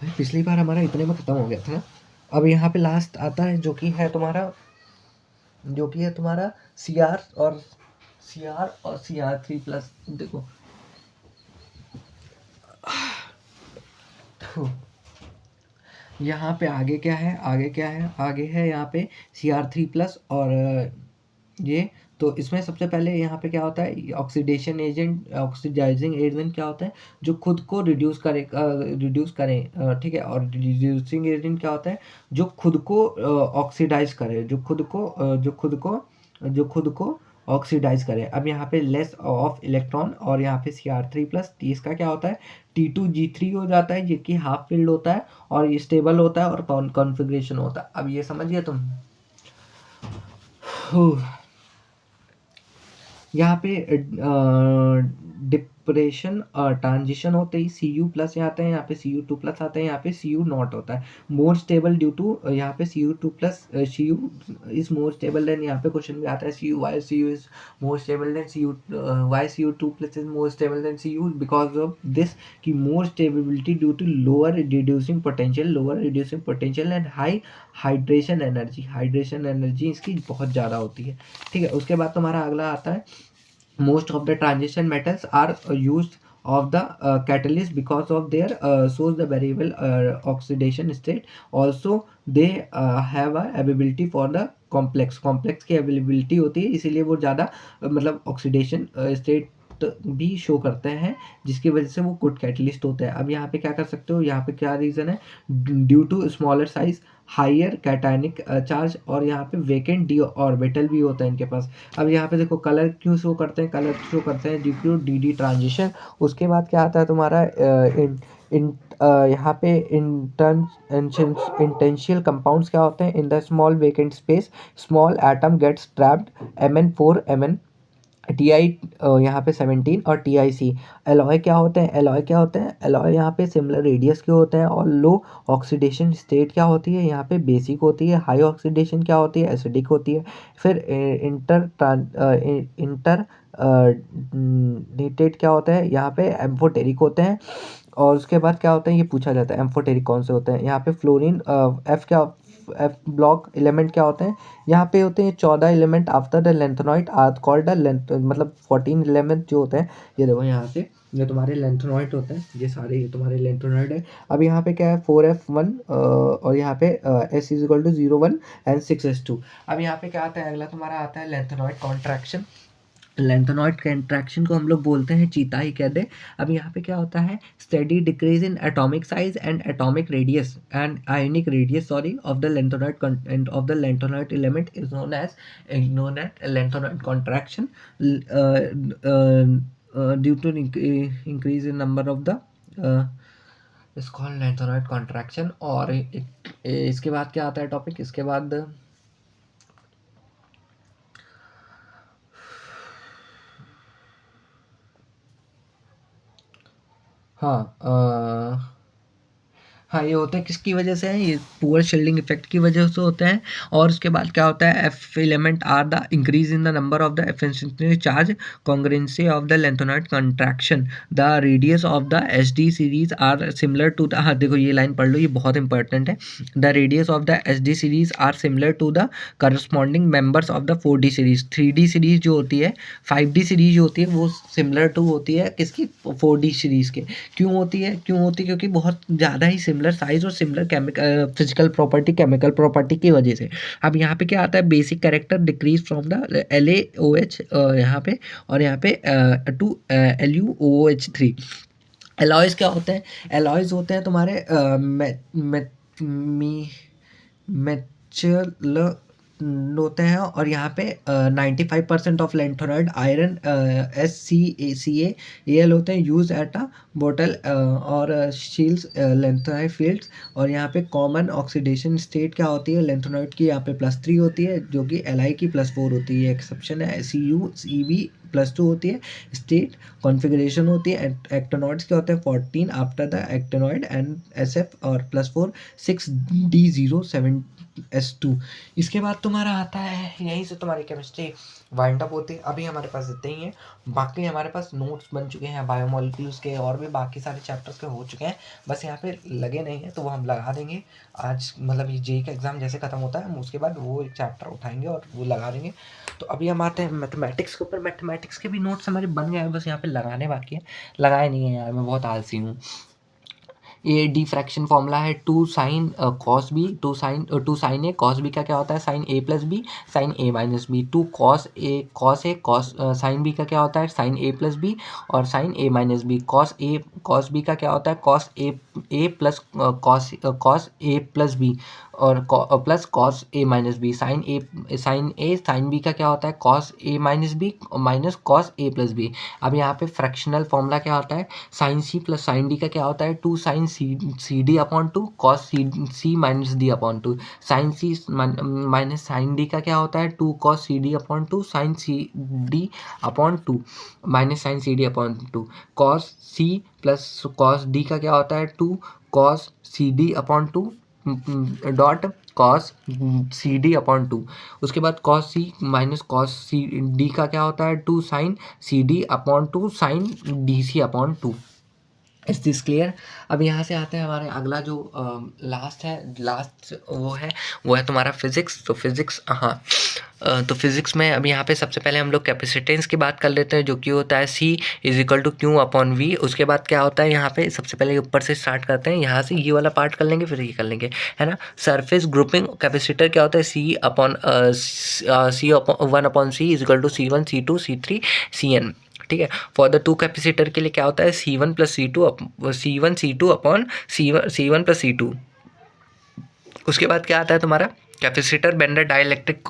भाई पिछली बार हमारा इतने में खत्म हो गया था। अब यहाँ पे लास्ट आता है जो कि है तुम्हारा CR और CR3 प्लस। देखो यहाँ पे आगे क्या है, आगे है यहाँ पे CR3 प्लस और ये। तो इसमें सबसे पहले यहाँ पे क्या होता है, ऑक्सीडाइजिंग एजेंट क्या होता है, जो खुद को रिड्यूस करें, ठीक है। और रिड्यूसिंग एजेंट क्या होता है, जो खुद को ऑक्सीडाइज करे, जो खुद को ऑक्सीडाइज करे। अब यहाँ पे लेस ऑफ इलेक्ट्रॉन, और यहाँ पे CR3 प्लस। इसका क्या होता है, T2G3 हो जाता है, ये कि हाफ फील्ड होता है और ये स्टेबल होता है और कॉन्फ़िगरेशन होता है। अब ये समझिए तुम। यहाँ पे डिप्रेशन ट्रांजिशन होते ही Cu प्लस आते हैं, यहाँ पे Cu2 प्लस आते हैं, यहाँ पे Cu नॉट होता है। मोर स्टेबल ड्यू टू, यहाँ पे Cu2 plus Cu is more stable than, यहाँ पे क्वेश्चन भी आता है why Cu is more stable than why Cu2 plus is more stable than Cu, because of this कि more stability due to lower reducing potential and high hydration energy इसकी बहुत ज़्यादा होती है, ठीक है। उसके बाद तुम्हारा अगला आता है, most of the transition metals are used of the catalyst because of their shows the variable oxidation state. Also they have a ability for the complex की availability होती है, इसीलिए वो ज़्यादा मतलब ऑक्सीडेशन स्टेट भी शो करते हैं, जिसकी वजह से वो गुड कैटलिस्ट होते हैं। अब यहाँ पे क्या कर सकते हो, यहाँ पे क्या रीज़न है, due to smaller size higher cationic charge, और यहाँ पे वेकेंट डी ऑर्बिटल भी होता है इनके पास। अब यहाँ पे देखो कलर क्यों शो करते हैं, कलर शो करते हैं due to D D transition. उसके बाद क्या आता है तुम्हारा इन यहाँ पे इंटेंशियल कंपाउंड्स क्या होते हैं, in the small vacant space small atom gets trapped Mn4 Mn TI यहाँ पे 17 और TIC। एलॉय क्या होते हैं, एलॉय क्या होते हैं, एलॉय यहाँ पे सिमिलर रेडियस के होते हैं, और लो ऑक्सीडेशन स्टेट क्या होती है यहाँ पे बेसिक होती है, हाई ऑक्सीडेशन क्या होती है एसिडिक होती है। फिर इंटर नीटेड क्या होता है यहाँ पे एम्फोटेरिक होते हैं। और उसके बाद क्या होता है, ये पूछा जाता है एम्फोटेरिक कौन से होते हैं, यहाँ पे फ्लोरीन एफ क्या, एफ ब्लॉक एलिमेंट क्या होते हैं, यहाँ पे होते हैं 14 element after the lanthanoid are called the length, मतलब 14 एलिमेंट जो होते हैं, ये देखो यहाँ से ये तुम्हारे लेंथेनॉइड होते हैं, ये सारे ये तुम्हारे लेंथेनॉइड है। अब यहाँ पे क्या है 4F1 और यहाँ पे S is equal to 0 1 and 6S2। अब यहाँ पे क्या आता है, अगला तुम्हारा आता है लेंथेनॉइड कॉन्ट्रैक्शन। लेंथेनॉइड कंट्रैक्शन को हम लोग बोलते हैं चीता ही कहते हैं। अब यहाँ पे क्या होता है, steady decrease in atomic size and atomic radius and ionic radius sorry of the lanthanoid content of the lanthanoid element is known as lanthanoid contraction due to increase in number of the is called lanthanoid contraction. और इसके बाद क्या आता है topic, इसके बाद हाँ हाँ ये होता है किसकी वजह से है, ये पुअर शील्डिंग इफेक्ट की वजह से होता है। और उसके बाद क्या होता है, F element are the increase in the number of the efficiency charge congruency of the lanthanoid contraction the radius of the S D series are similar to the, हाँ देखो ये लाइन पढ़ लो, ये बहुत इंपॉर्टेंट है। The radius of the S D series are similar to the corresponding members of the 4D series. 3D series जो होती है, 5D सीरीज जो होती है वो सिमिलर टू होती है किसकी, 4D सीरीज के। क्यों होती है, क्यों होती है, क्योंकि बहुत ज़्यादा ही सिमिलर साइज और similar chemical physical property chemical property की वजह से। अब यहाँ पे क्या आता है, basic character decrease from the LaOH यहाँ पे, और यहाँ पे टू LuOH3। एलॉयज क्या होते हैं, एलॉयज होते हैं तुम्हारे मेचल होते हैं, और यहाँ पे 95% ऑफ लेंथेनॉइड आयरन SCACAL होते हैं यूज एट अ बोटल और शील्ड्स लेंथेनॉइड फील्ड्स। और यहाँ पे कॉमन ऑक्सीडेशन स्टेट क्या होती है लेंथेनॉइड की, यहाँ पे +3 होती है, जो कि Li की +4 होती है, एक्सेप्शन है CuEb +2 होती है। स्टेट कॉन्फ़िगरेशन होती है, एक्टेनॉइड्स क्या होते हैं 14 after the actinoid and SF और +4 6D07S2। इसके बाद तुम्हारा आता है, यहीं से तुम्हारी केमिस्ट्री वाइंड अप होती है। अभी हमारे पास इतने ही हैं, बाकी हमारे पास नोट्स बन चुके हैं बायोमोलिक्यूल्स के, और भी बाकी सारे चैप्टर्स के हो चुके हैं, बस यहाँ पे लगे नहीं हैं तो वो हम लगा देंगे आज, मतलब ये JEE का एग्ज़ाम जैसे ख़त्म होता है हम उसके बाद वो एक चैप्टर उठाएंगे और वो लगा देंगे। तो अभी हम आते हैं मैथमेटिक्स के ऊपर। मैथमेटिक्स के भी नोट्स हमारे बन गए हैं, बस यहाँ पे लगाने बाकी है, लगाए नहीं है यार, मैं बहुत आलसी हूँ। ये डिफ्रैक्शन फॉर्मूला है 2 sin cos b, 2 sin a cos b का क्या होता है sin a plus B sin a minus B. 2 cos a cos sin b का क्या होता है sin a प्लस बी और sin a minus B. cos b का क्या होता है cos a plus cos a plus B और plus cos a minus B. sin a sin b का क्या होता है cos a minus B minus cos a plus B. अब यहाँ पे फ्रैक्शनल फॉर्मूला क्या होता है sin c plus sin d का क्या होता है 2 sin C D upon 2 cos c minus D upon 2। sin c माइनस sin d का क्या होता है 2 cos c d upon 2 sin c d upon 2 minus sin c d upon 2। cos c plus cos d का क्या होता है 2 cos c d upon 2 dot cos C D upon 2। उसके बाद cos c minus cos C D का क्या होता है 2 sin C D upon 2 sin D C upon 2। Is this clear. अब यहाँ से आते हैं हमारे अगला जो लास्ट वो है तुम्हारा फिजिक्स। तो फिजिक्स तो फिजिक्स में अब यहाँ पे सबसे पहले हम लोग कैपेसिटेंस की बात कर लेते हैं, जो कि होता है C is equal to Q upon V। उसके बाद क्या होता है यहाँ पे सबसे पहले ऊपर से स्टार्ट करते हैं, यहाँ से ये वाला पार्ट कर लेंगे फिर ये कर लेंगे, है ना। सरफेस ग्रुपिंग कैपेसिटर क्या होता है C upon 1/C is equal to C1 C2 C3 CN, ठीक है। फॉर द टू कैपेसिटर के लिए क्या होता है C1 plus C2 upon C1 plus C2 उसके बाद क्या आता है तुम्हारा capacitor bender dielectric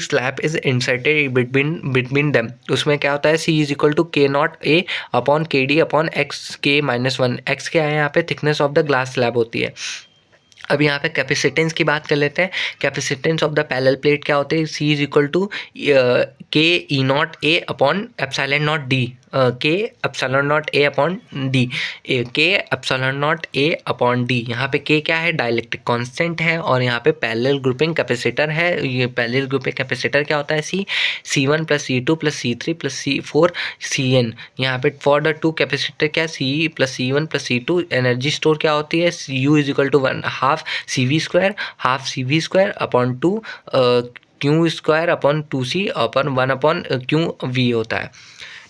slab is inserted between them. उसमें क्या होता है C is equal to K naught A upon K D upon X K -1। X क्या है यहाँ पे thickness of the glass slab होती है। अब यहाँ पे कैपेसिटेंस की बात कर लेते हैं। Capacitance of the parallel plate क्या होते हैं C is equal to K E naught A upon epsilon naught D K epsilon naught A upon D K epsilon naught A upon D. यहाँ पे के क्या है डाइलेक्ट्रिक कांस्टेंट है और यहाँ पे पैरेलल ग्रुपिंग कैपेसिटर है। ये पैरेलल ग्रुपिंग कैपेसिटर क्या होता है C1 plus C2 plus C3 plus C4 CN। यहाँ पे फॉर द टू कैपेसिटर क्या C plus C1 plus C2 energy store क्या होती है U is equal to 1/2 CV² upon 2 Q² upon 2C upon 1 upon QV होता है।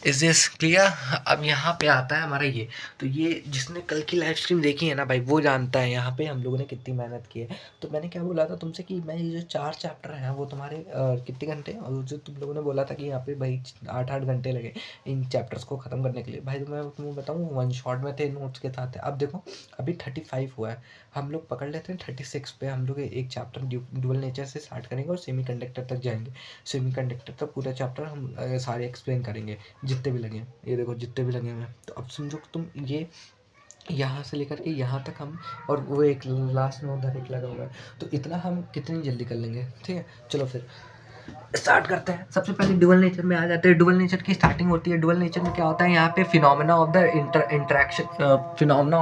Is this clear? अब यहाँ पे आता है हमारा ये, तो ये जिसने कल की लाइव स्ट्रीम देखी है ना भाई वो जानता है यहाँ पे हम लोगों ने कितनी मेहनत की है। तो मैंने क्या बोला था तुमसे कि मैं ये जो 4 चैप्टर हैं वो तुम्हारे कितने घंटे, और जो तुम लोगों ने बोला था कि यहाँ पे भाई 8-8 घंटे लगे इन चैप्टर्स को ख़त्म करने के लिए। भाई तो मैं तुम्हें बताऊँ 1 शॉट में थे, नोट्स के साथ है। अब देखो अभी 35 हुआ है, हम लोग पकड़ लेते हैं 36 पे। हम लोग एक चैप्टर ड्यूअल नेचर से स्टार्ट करेंगे और सेमी कंडक्टर तक जाएंगे। सेमी कंडक्टर तक पूरा चैप्टर हम सारे एक्सप्लेन करेंगे जितने भी लगे। ये देखो जितने भी लगे हुए हैं। तो अब समझो तुम ये यहाँ से लेकर के यहाँ तक हम, और वो एक लास्ट में उधर एक लगा हुआ है, तो इतना हम कितनी जल्दी कर लेंगे। ठीक है चलो फिर स्टार्ट करते हैं। सबसे पहले डुअल नेचर में आ जाते हैं। डुअल नेचर की स्टार्टिंग होती है। डुअल नेचर में क्या होता है यहाँ पे phenomena of the interaction, phenomena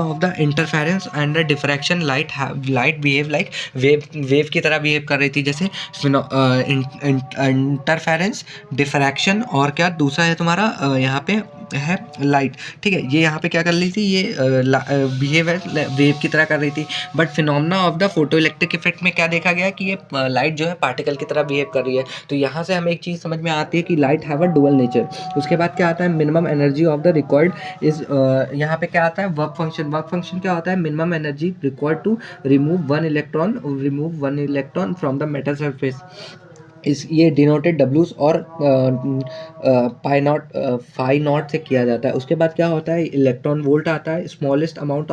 of the interference and the diffraction. Light behave like wave की तरह बिहेव कर रही थी, जैसे इंटरफेरेंस, डिफ्रैक्शन और क्या दूसरा है तुम्हारा यहाँ पे है लाइट। ठीक है, ये यहाँ पे क्या कर रही थी, ये बिहेव वेव की तरह कर रही थी। But phenomena of the photo electric effect में क्या देखा गया कि ये लाइट जो है पार्टिकल की तरह बिहेव कर रही है। तो यहाँ से हमें एक चीज़ समझ में आती है कि light have a dual nature. उसके बाद क्या आता है minimum energy of the required is, यहाँ पे क्या आता है वर्क फंक्शन। वर्क फंक्शन क्या होता है minimum energy required to remove one electron from the metal surface. इस ये डिनोटेड डब्ल्यूज और फाई नॉट से किया जाता है। उसके बाद क्या होता है इलेक्ट्रॉन वोल्ट आता है। स्मॉलेस्ट अमाउंट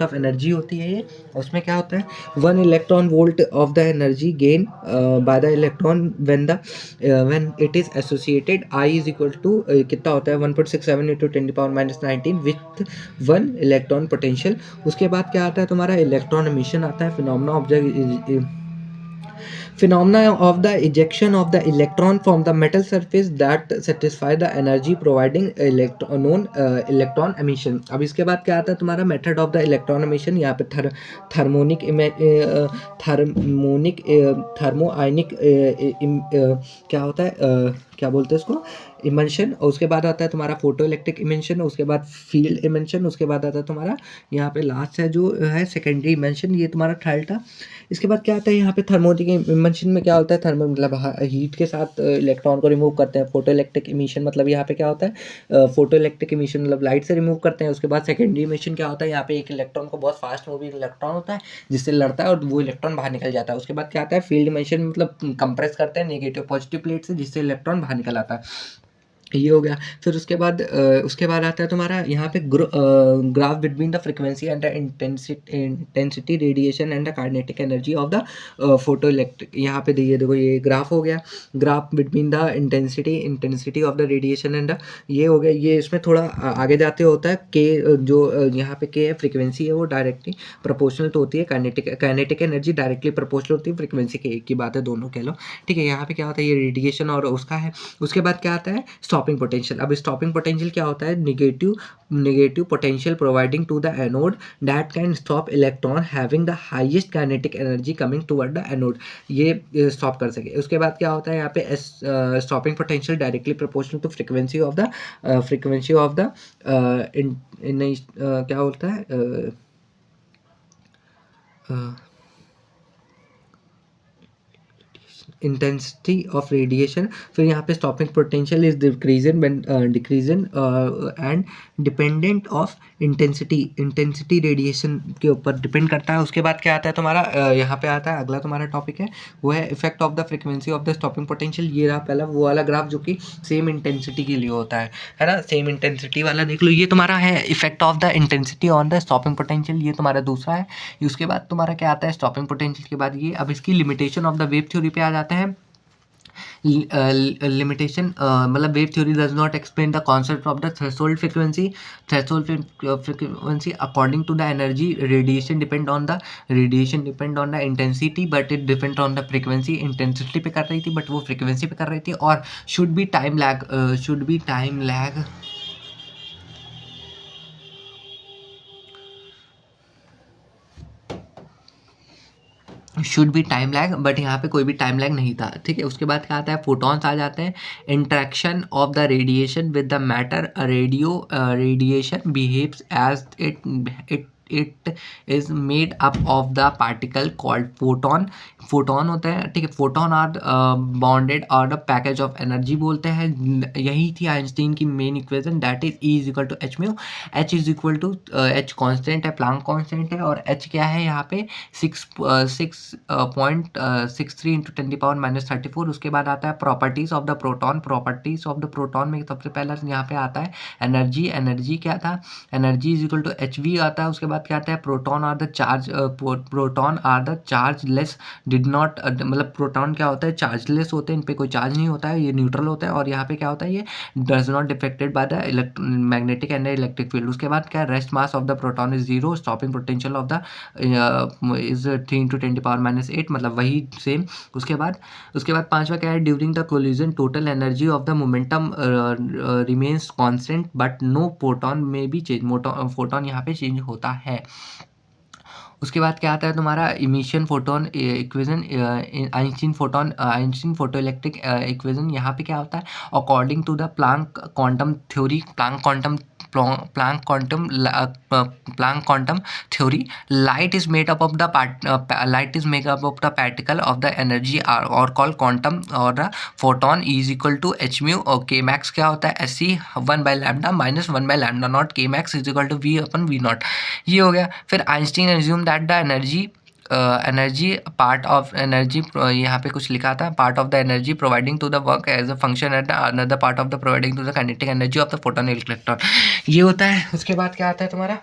ऑफ एनर्जी होती है ये। उसमें क्या होता है 1 electron volt of the energy gain by the electron when it is associated. I is equal to कितना होता है 1.67 × 10⁻⁹ विथ 1 इलेक्ट्रॉन पोटेंशियल। उसके बाद क्या आता है तुम्हारा इलेक्ट्रॉन एमिशन आता है। Phenomena of the ejection of the electron from the metal surface that satisfy the energy providing electron emission। अब इसके बाद क्या आता है तुम्हारा method of the electron emission. यहाँ पे थर्मोआयनिक क्या होता है क्या बोलते हैं इसको इमल्शन। और उसके बाद आता है तुम्हारा फोटो इलेक्ट्रिक इमल्शन। उसके बाद फील्ड इमल्शन। उसके बाद आता है तुम्हारा यहाँ पे लास्ट है जो है सेकेंडरी इमल्शन, ये तुम्हारा थर्ड था। इसके बाद क्या आता है यहाँ पे थर्मोइलेक्ट्रिक इमिशन में क्या होता है मतलब हीट के साथ इलेक्ट्रॉन को रिमूव करते हैं। फोटो इलेक्ट्रिक इमिशन मतलब यहाँ पे क्या होता है फोटो इलेक्ट्रिक इमिशन मतलब लाइट से रिमूव करते हैं। उसके बाद सेकेंडरी इमिशन क्या होता है यहाँ पे एक इलेक्ट्रॉन को बहुत फास्ट मूविंग इलेक्ट्रॉन होता है जिससे लड़ता है और वो इलेक्ट्रॉन बाहर निकल जाता है। उसके बाद क्या आता है फील्ड इमिशन मतलब कंप्रेस करते हैं नेगेटिव पॉजिटिव प्लेट से जिससे इलेक्ट्रॉन बाहर निकल आता है। ये हो गया। फिर उसके बाद आता है तुम्हारा यहाँ पे graph between the frequency and the intensity radiation and the kinetic energy of the photo electric. यहाँ पे देखो ये ग्राफ हो गया। Graph between the intensity of the radiation and ये हो गया। ये इसमें थोड़ा आगे जाते होता है के जो यहाँ पे के है फ्रीक्वेंसी है वो डायरेक्टली प्रोपोर्शनल तो होती है। काइनेटिक एनर्जी डायरेक्टली प्रोपोर्शनल होती है फ्रीक्वेंसी के, एक की बात है दोनों कह लो। ठीक है, यहाँ पे क्या होता है ये रेडिएशन और उसका है। उसके बाद क्या आता है स्टॉपिंग पोटेंशियल। अब स्टॉपिंग पोटेंशियल क्या होता है negative potential providing to the anode that can stop electron having the highest kinetic energy coming toward the anode, ये स्टॉप कर सके। उसके बाद क्या होता है यहाँ पे stopping potential directly proportional to frequency of the क्या होता है इंटेंसिटी ऑफ रेडिएशन। फिर यहाँ पे stopping potential is decreasing and dependent of intensity radiation के ऊपर डिपेंड करता है। उसके बाद क्या आता है तुम्हारा, यहाँ पे आता है अगला तुम्हारा टॉपिक है, वो है effect of the frequency of the stopping potential. ये रहा पहला वो वाला ग्राफ जो कि सेम इंटेंसिटी के लिए होता है ना, सेम इंटेंसिटी वाला देख लो, ये तुम्हारा है effect of the intensity on the stopping potential, ये तुम्हारा दूसरा है। उसके बाद तुम्हारा क्या आता है स्टॉपिंग पोटेंशियल के बाद ये। अब इसकी limitation of the wave theory पे आ जाते हैं। लिमिटेशन मतलब wave theory does not explain the concept of the threshold frequency. Threshold frequency according to the energy radiation depend on the intensity, but it depend on the frequency. Intensity पे कर रही थी but वो frequency पे कर रही थी। और should be time lag should be time lag, but यहाँ पे कोई भी टाइम लैग नहीं था, ठीक है। उसके बाद क्या आता है, फोटॉन्स आ जाते हैं। Interaction of the radiation with the matter, radiation behaves as it is made up of the particle called photon होता है, ठीक है। फोटोन आर बॉन्डेड और द पैकेज ऑफ एनर्जी बोलते हैं। यही थी आइंस्टीन की main equation, that is E is equal to H mu. H is equal to H constant है, प्लांक कॉन्स्टेंट है, और एच क्या है यहाँ पे 6.63 इंटू 10⁻⁻34। उसके बाद आता है properties of the proton. Properties of the proton में सबसे पहला यहाँ पे आता है एनर्जी क्या था, energy is equal to H V आता है। उसके बाद क्या आता है, proton are the chargeless, did not, मतलब प्रोटॉन क्या होता है, चार्जलेस होते हैं, इन पे कोई चार्ज नहीं होता है, ये न्यूट्रल होता है। और यहाँ पे क्या होता है, ये does not defected by the magnetic and electric field. उसके बाद क्या, rest mass of the proton is 0, stopping potential of the is 3 into 10⁻⁸, मतलब वही सेम। उसके बाद पांचवा क्या है, during the collision total energy of the momentum remains constant but no proton में भी चेंज, फोटोन यहाँ पे चेंज होता है। उसके बाद क्या आता है तुम्हारा emission photon equation, Einstein photoelectric equation. यहाँ पे क्या होता है, according to the Planck quantum theory, Planck quantum theory, light is made up of the particle of the energy और कॉल क्वांटम, और photon is equal to H mu. और K max क्या होता है, S C 1/λ minus 1/λ naught, K max is equal to V upon V naught. ये हो गया। फिर Einstein assume that the energy part of energy, यहाँ पे कुछ लिखा था, part of the energy providing to the work as a function at another part of the providing to the kinetic energy of the photon electron. ये होता है। उसके बाद क्या आता है तुम्हारा,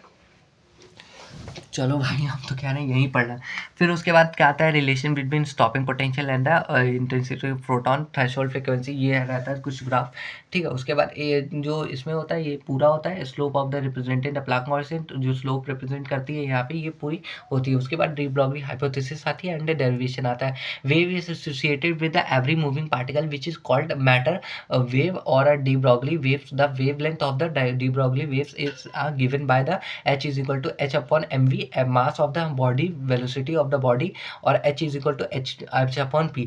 चलो भाई हम तो कह रहे हैं यहीं पढ़ना। फिर उसके बाद क्या आता है, relation between stopping potential and the intensity of proton, threshold frequency, ये रहता है कुछ ग्राफ, ठीक है। उसके बाद ये जो इसमें होता है, ये पूरा होता है slope of the represented the Planck constant, जो स्लोप रिप्रेजेंट करती है यहाँ पे, ये पूरी होती है। उसके बाद डी ब्रॉगली हाइपोथेसिस आती है एंड डेरिवेशन आता है। Wave is associated with the every moving particle which is called matter wave और a de Broglie waves. The wave length of the de Broglie waves is given by the h is equal to h upon mv, mass of the body, velocity of the body, और h is equal to h upon p।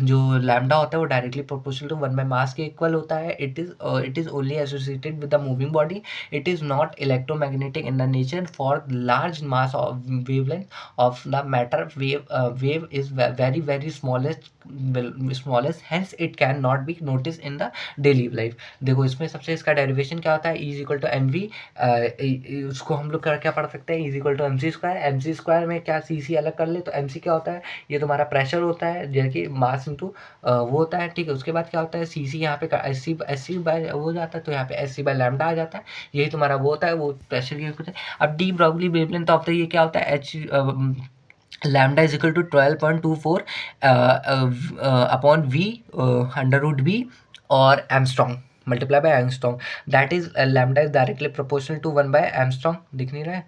जो lambda होता है वो directly proportional to 1 by mass के equal होता है। It is only associated with the moving body, it is not electromagnetic in the nature for large mass of wavelength of the matter. Wave is very very smallest, hence it can not be notice in the daily life. देखो इसमें सबसे इसका derivation क्या होता है, E is equal to M V, उसको हम लोग क्या पढ़ सकते हैं, E is equal to MC square में क्या CC अलग कर ले तो MC क्या होता है, ये तुम्हारा प्रेशर होता है, जैसे कि मास इंटू वो होता है, ठीक है। उसके बाद क्या होता है, CC यहाँ पे SC बाय हो जाता है, तो यहाँ पे SC बाय लैम्डा आ जाता है, यही तुम्हारा वो होता है, वो प्रेशर की होता है। अब de Broglie wavelength of the ये क्या होता है, lambda is equal to 12.24 upon V √V और angstrom multiply by angstrom, that is lambda is directly proportional to 1 by angstrom. दिख नहीं रहा है,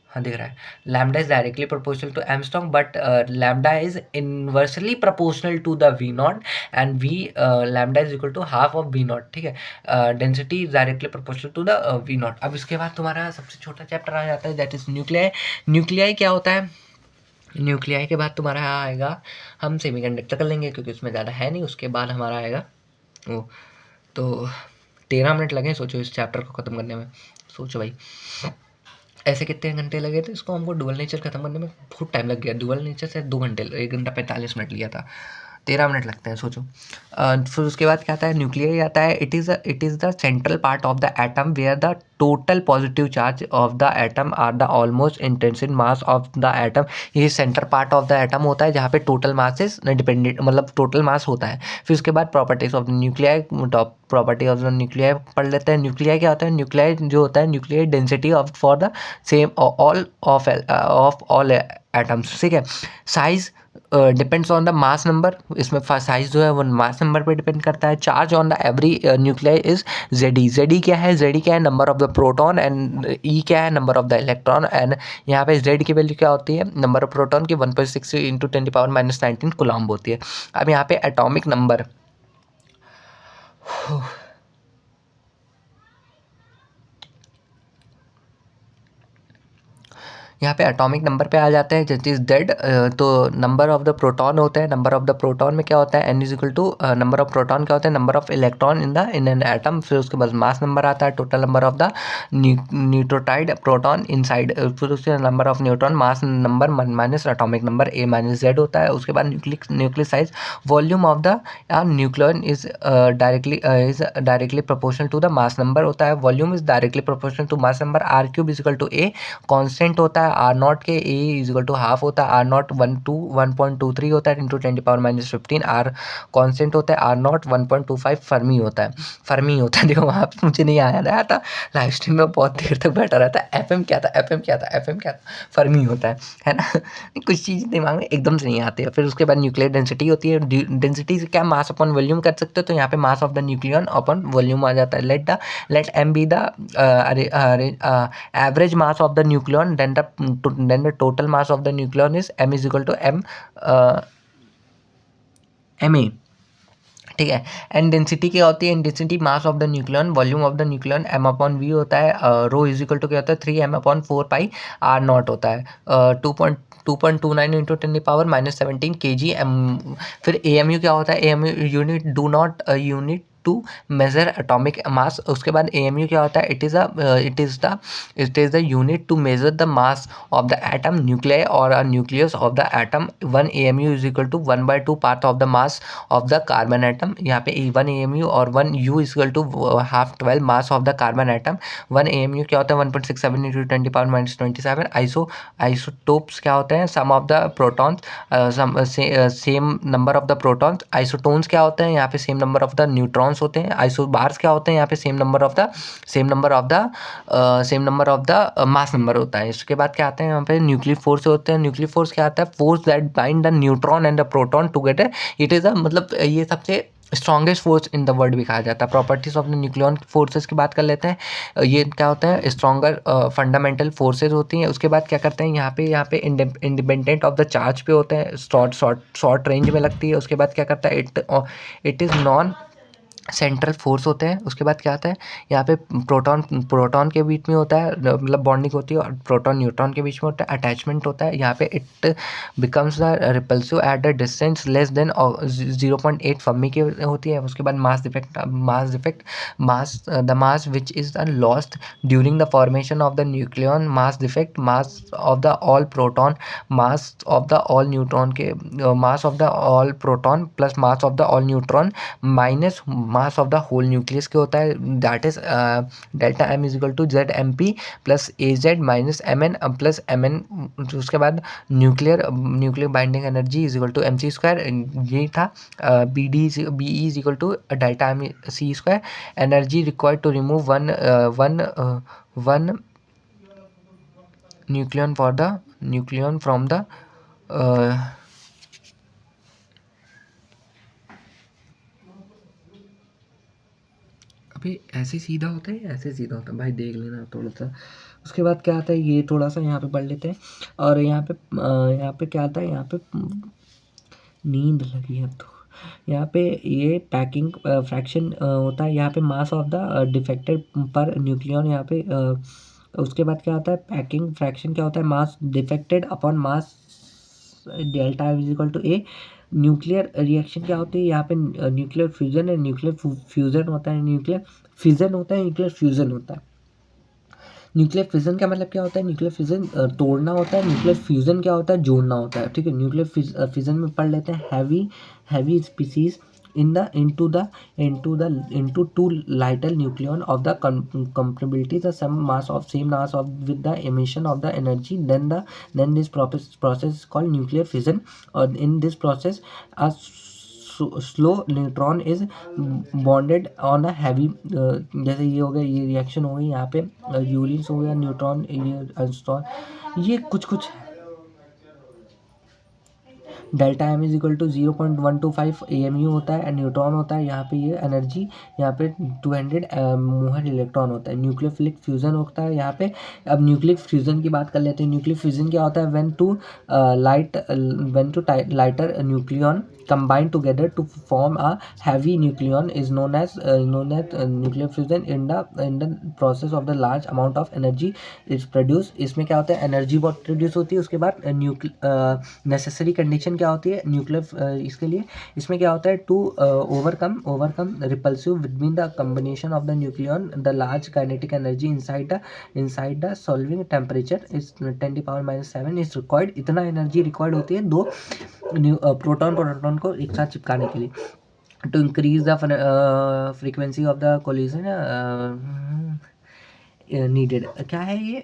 हाँ दिख रहा है। Lambda is directly proportional to angstrom, but lambda is inversely proportional to the V naught, and V lambda is equal to half of V naught, ठीक है। Density is directly proportional to the V naught. अब इसके बाद तुम्हारा सबसे छोटा chapter आ जाता है, दैट इज न्यूक्लियाई। न्यूक्लियाई क्या होता है, न्यूक्लियाई के बाद तुम्हारा आएगा, हम सेमीकंडक्टर कर लेंगे क्योंकि उसमें ज़्यादा है नहीं। उसके बाद हमारा आएगा वो, तो 13 मिनट लगे सोचो इस चैप्टर को ख़त्म करने में। सोचो भाई ऐसे कितने घंटे लगे थे इसको, हमको डुअल नेचर ख़त्म करने में बहुत टाइम लग गया। डुअल नेचर से 2 घंटे, 1 घंटा 45 मिनट लिया था। 13 मिनट लगते हैं, सोचो। फिर उसके बाद क्या आता है, न्यूक्लियस आता है। It is the central part of the atom where the total positive charge of the atom are the almost intensive mass of the atom. ये center part of the atom होता है जहाँ पे टोटल मास इज डिपेंडेंट, मतलब total mass होता है। फिर उसके बाद properties of the nuclei, top property of the nuclei पढ़ लेते हैं। न्यूक्लियाई क्या होता है, न्यूक्लियाई जो होता है, nuclei density of for the same all of all atoms, ठीक है। Size depends on the mass number, इसमें साइज जो है वो मास नंबर पे डिपेंड करता है। Charge on the every nuclei is Z D. Z D क्या है, जेडी क्या है, number of the proton, and E क्या है, number of the electron. And यहाँ पे जेड की वैल्यू क्या होती है, नंबर ऑफ प्रोटॉन की 1.6 इंटू 10⁻⁻19 कूलम्ब होती है। अब यहाँ पे एटॉमिक नंबर, यहाँ पे एटॉमिक नंबर पे आ जाते हैं, जैसे जेड। तो नंबर ऑफ द प्रोटॉन होते हैं, नंबर ऑफ द प्रोटॉन में क्या होता है, N is equal to number of proton क्या होता है, number of electron in an atom. फिर उसके बाद मास नंबर आता है, टोटल नंबर ऑफ द न्यूट्रोटाइड प्रोटॉन इनसाइड। फिर उसके number of neutron, mass number minus atomic number, A minus Z होता है। उसके बाद nucleic size, volume of the nucleon is directly proportional to the mass number होता है। Volume is directly proportional to mass number. R cube is equal to A, constant होता है। R naught के A is equal to half होता है। R not 1.23 होता है into 10⁻⁻15। Are constant होता है। आर नॉट 1.25 फर्मी होता है। फर्मी होता है, देखो वहाँ पे मुझे नहीं आया रहा था, लाइव स्ट्रीम में बहुत देर तक बैठा रहता है। एफएम क्या था, एफएम क्या था, एफएम क्या था, फर्मी होता है ना। कुछ चीज़ दिमाग में एकदम से नहीं आती है। फिर उसके बाद न्यूक्लियर डेंसिटी होती है। डेंसिटी से क्या, मास अपॉन वॉल्यूम कर सकते हो, तो यहाँ पे mass of the nucleon upon volume आ जाता है। Let M be the average mass of the nucleon, then the total mass of the nucleon is m is equal to ma, ठीक है। एंड डेंसिटी क्या होती है, density mass of the nucleon, volume of the nucleon, M upon V होता है। रो is equal to क्या होता है, 3m/4π आर नॉट होता है। 2.29 इंटू 10⁻⁻17 kg। फिर ए एम यू क्या होता है, A M U unit, do not unit to measure atomic mass. उसके बाद ए एम यू क्या होता है, it is the unit to measure the mass of the atom, nuclei और nucleus of the atom. 1 AMU is equal to 1/2 part of the mass of the carbon atom. यहाँ पे 1 AMU और 1 U is equal to half 12 mass of the carbon atom. 1 AMU क्या होता है, 1.67 into 10⁻⁻27। Isotopes क्या होते हैं, sum of the protons, same number of the protons. Isotones क्या होते हैं, यहाँ पे same number of the neutrons होते हैं। आइसोबार्स क्या होते हैं, यहाँ पे same number of the mass number होता है। इसके बाद क्या आते हैं, यहाँ पे न्यूक्लियर फोर्स होते हैं। न्यूक्लियर फोर्स क्या आता है, force that bind the neutron and the proton together. It is मतलब ये सबसे strongest force in the world भी कहा जाता है। Properties of the nucleon forces की बात कर लेते हैं। ये क्या होता है, स्ट्रॉन्गर फंडामेंटल फोर्सेज होती हैं। उसके बाद क्या करते हैं, यहाँ पे इंडिपेंडेंट ऑफ द चार्ज पे होते हैं, शॉर्ट रेंज में लगती है। उसके बाद क्या करता है, it is non central force होते हैं। उसके बाद क्या आता है, यहाँ पे प्रोटॉन के बीच में होता है, मतलब बॉन्डिंग होती है, और प्रोटॉन न्यूट्रॉन के बीच में होता है, अटैचमेंट होता है। यहाँ पे it becomes the repulsive at the distance less than 0.8 fermi की होती है। उसके बाद the mass which is lost during the formation of the nucleon, mass defect, mass of the all proton, mass of the all neutron के, mass of the all proton plus mass of the all neutron minus mass of the whole nucleus के होता है। That is delta M is equal to Z M P plus A Z minus M N plus M N. उसके बाद nuclear binding energy is equal to M C square, ये था। B E is equal to delta M C square. Energy required to remove one nucleon from the अभी ऐसे सीधा होता है, ऐसे सीधा होता है भाई, देख लेना थोड़ा सा। उसके बाद क्या आता है, ये थोड़ा सा यहाँ पे पढ़ लेते हैं। और यहाँ पे क्या आता है, यहाँ पे नींद लगी है तो यहाँ पे ये पैकिंग फ्रैक्शन होता है। यहाँ पे mass of the defected per nucleon, यहाँ पे उसके बाद क्या आता है, पैकिंग फ्रैक्शन क्या होता है, mass defected upon mass delta is equal to A. Nuclear reaction क्या होती है, यहाँ पे न्यूक्लियर फ्यूजन है, न्यूक्लियर फ्यूजन होता है, न्यूक्लियर फिजन होता है, न्यूक्लियर फ्यूजन होता है। न्यूक्लियर फिजन का मतलब क्या होता है? न्यूक्लियर फिजन तोड़ना होता है। न्यूक्लियर फ्यूजन क्या होता है? जोड़ना होता है। ठीक है, न्यूक्लियर फिजन में पढ़ लेते हैं heavy species in the into two lighter nucleon of the compatibility the same mass of with the emission of the energy, then this process is called nuclear fission. In this process a slow neutron is bonded on a heavy जैसे ये हो गया, ये reaction हो गई यहाँ पे, urine हो गया, न्यूट्रॉन, ये अल्स्ट्रॉन, ये कुछ delta M is equal to 0.125 AMU होता है, न्यूट्रॉन होता है यहाँ पे, ये एनर्जी यहाँ पे 200 मोहर इलेक्ट्रॉन होता है। न्यूक्लियोफिलिक फ्यूजन होता है यहाँ पे। अब न्यूक्लियर फ्यूजन की बात कर लेते हैं। न्यूक्लियर फ्यूजन क्या होता है? When two lighter nucleon combine together to form a heavy nucleon is known as nuclear fusion. In the process of the large amount of energy is produced, इसमें क्या होता है? एनर्जी बहुत प्रोड्यूस होती है। उसके बाद नेसेसरी कंडीशन क्या होती है न्यूक्लियर इसके लिए? इसमें क्या होता है? To overcome repulsive between the combination of the nucleon the large kinetic energy inside the solving temperature is 10⁻⁷ is required. इतना एनर्जी रिक्वायर्ड होती है दो प्रोटॉन को एक साथ चिपकाने के लिए। To increase the frequency of the collision needed. क्या है ये?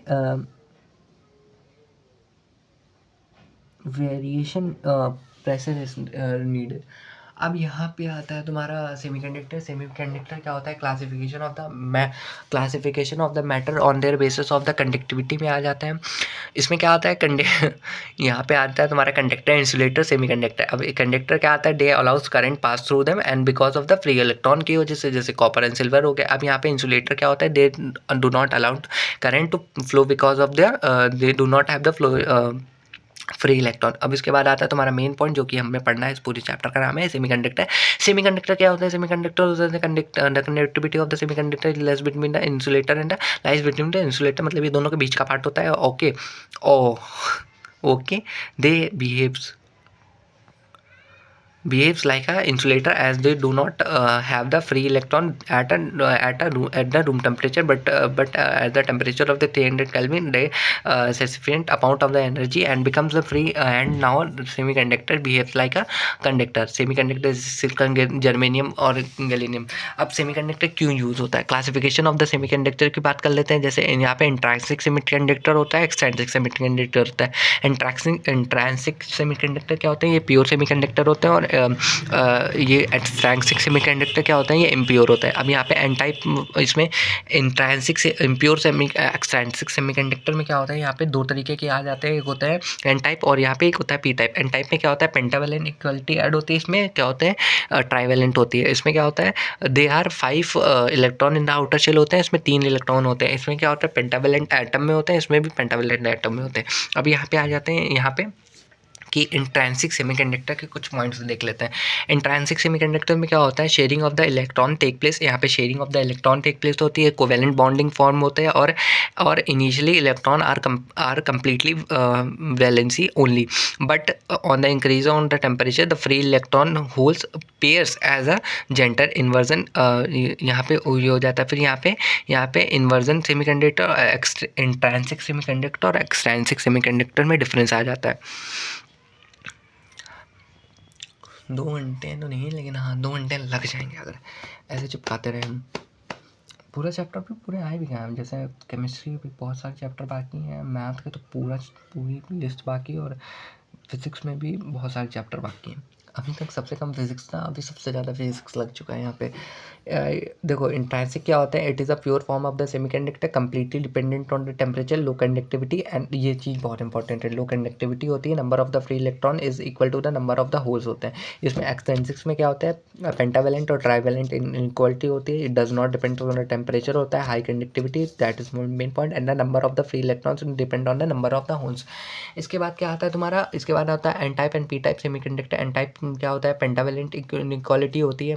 Variation pressure is needed. अब यहाँ पे आता है तुम्हारा सेमीकंडक्टर। सेमीकंडक्टर क्या होता है? Classification of the matter on their basis of the conductivity में आ जाता है। इसमें क्या आता है? यहाँ पे आता है तुम्हारा कंडक्टर, इंसुलेटर, सेमीकंडक्टर। अब कंडक्टर क्या आता है? They allows current pass through them and because of the free electron की वजह से, जैसे कॉपर एंड सिल्वर हो गया। अब यहाँ पे इंसुलेटर क्या होता है? They do not allowed current to flow because of they do not have the flow free electron. अब इसके बाद आता है तुम्हारा मेन पॉइंट, जो कि हमें पढ़ना है। इस पूरी चैप्टर का नाम है सेमीकंडक्टर। सेमीकंडक्टर क्या होता है? Semiconductor the conductivity of the semiconductor is less between the insulator and the lies between the insulator, मतलब ये दोनों के बीच का पार्ट होता है। Okay they behaves like a insulator as they do not have the free electron at the room temperature, but at the temperature of the 300 Kelvin they sufficient amount of the energy and becomes the free and now semiconductor behaves like a conductor. Semiconductor is silicon, germanium और गैलिनियम। अब semiconductor क्यों use होता है? Classification of the semiconductor की बात कर लेते हैं। जैसे यहाँ पे इंट्रांसिक सेमीकंडक्टर होता है, एक्सट्रिंसिक सेमीकंडक्टर होता है। इंट्रांसिक सेमीकंडक्टर क्या होते हैं? ये प्योर सेमीकंडक्टर होते हैं। और ये एक्सट्रिंसिक सेमीकंडक्टर क्या होता है? ये इम्प्योर होता है। अब यहाँ पे एन टाइप, इसमें इंट्रिंसिक से इम्प्योर एक्सट्रिंसिक सेमीकंडक्टर में क्या होता है? यहाँ पे दो तरीके के आ जाते हैं। एक होता है एन टाइप और यहाँ पे एक होता है पी टाइप। एन टाइप में क्या होता है? पेंटावेलेंट इक्वलिटी ऐड होती है। इसमें क्या होते हैं? ट्राइवेलेंट होती है। इसमें क्या होता है? They are 5 electron in the outer shell होते हैं। इसमें 3 इलेक्ट्रॉन होते हैं। इसमें क्या होता है? पेंटावेलेंट एटम में होते हैं। इसमें भी पेंटावेलेंट एटम में होते हैं। अब यहाँ पे आ जाते हैं यहाँ पे कि इंट्रिंसिक सेमीकंडक्टर के कुछ पॉइंट्स देख लेते हैं। इंट्रिंसिक सेमीकंडक्टर में क्या होता है? Sharing of the electron take place. यहाँ पे sharing of the electron take place होती है। कोवेलेंट बॉन्डिंग फॉर्म होते हैं और initially electron are completely valency only, but on the increase on the temperature the free electron holes pairs as a जेंटर inversion. यहाँ पे ये हो जाता है। फिर यहाँ पे इन्वर्जन सेमीकंडक्टर, इंट्रिंसिक सेमीकंडक्टर और एक्सट्रिंसिक सेमीकंडक्टर में डिफरेंस आ जाता है। 2 घंटे तो नहीं, लेकिन हाँ 2 घंटे लग जाएंगे अगर ऐसे चिपकाते रहे हम। पूरा चैप्टर भी पूरे आए भी गए हैं। जैसे केमिस्ट्री भी बहुत सारे चैप्टर बाकी हैं, मैथ के तो पूरी लिस्ट बाकी है, और फिज़िक्स में भी बहुत सारे चैप्टर बाकी हैं। अभी तक सबसे कम फिज़िक्स था, अभी सबसे ज़्यादा फिज़िक्स लग चुका है यहाँ पे। देखो इंट्रिंसिक क्या होता है? It is a pure form of the semiconductor completely dependent on the temperature, low conductivity, and ये चीज़ बहुत इंपॉर्टेंट है। लो कंडक्टिविटी होती है, number of the free electron is equal to the number of the holes होते हैं। इसमें एक्सट्रिंसिक्स में क्या होता है? पेंटावेलेंट और ट्राइवेलेंट इनइक्वालिटी होती है। It does not depend on the temperature होता है। High conductivity, that is main point, and the number of the free electrons depend on the number of the holes. इसके बाद क्या आता है तुम्हारा? इसके बाद आता है N type and P type semiconductor. N type क्या होता है? पेंटावेलेंट इनइक्वालिटी होती है।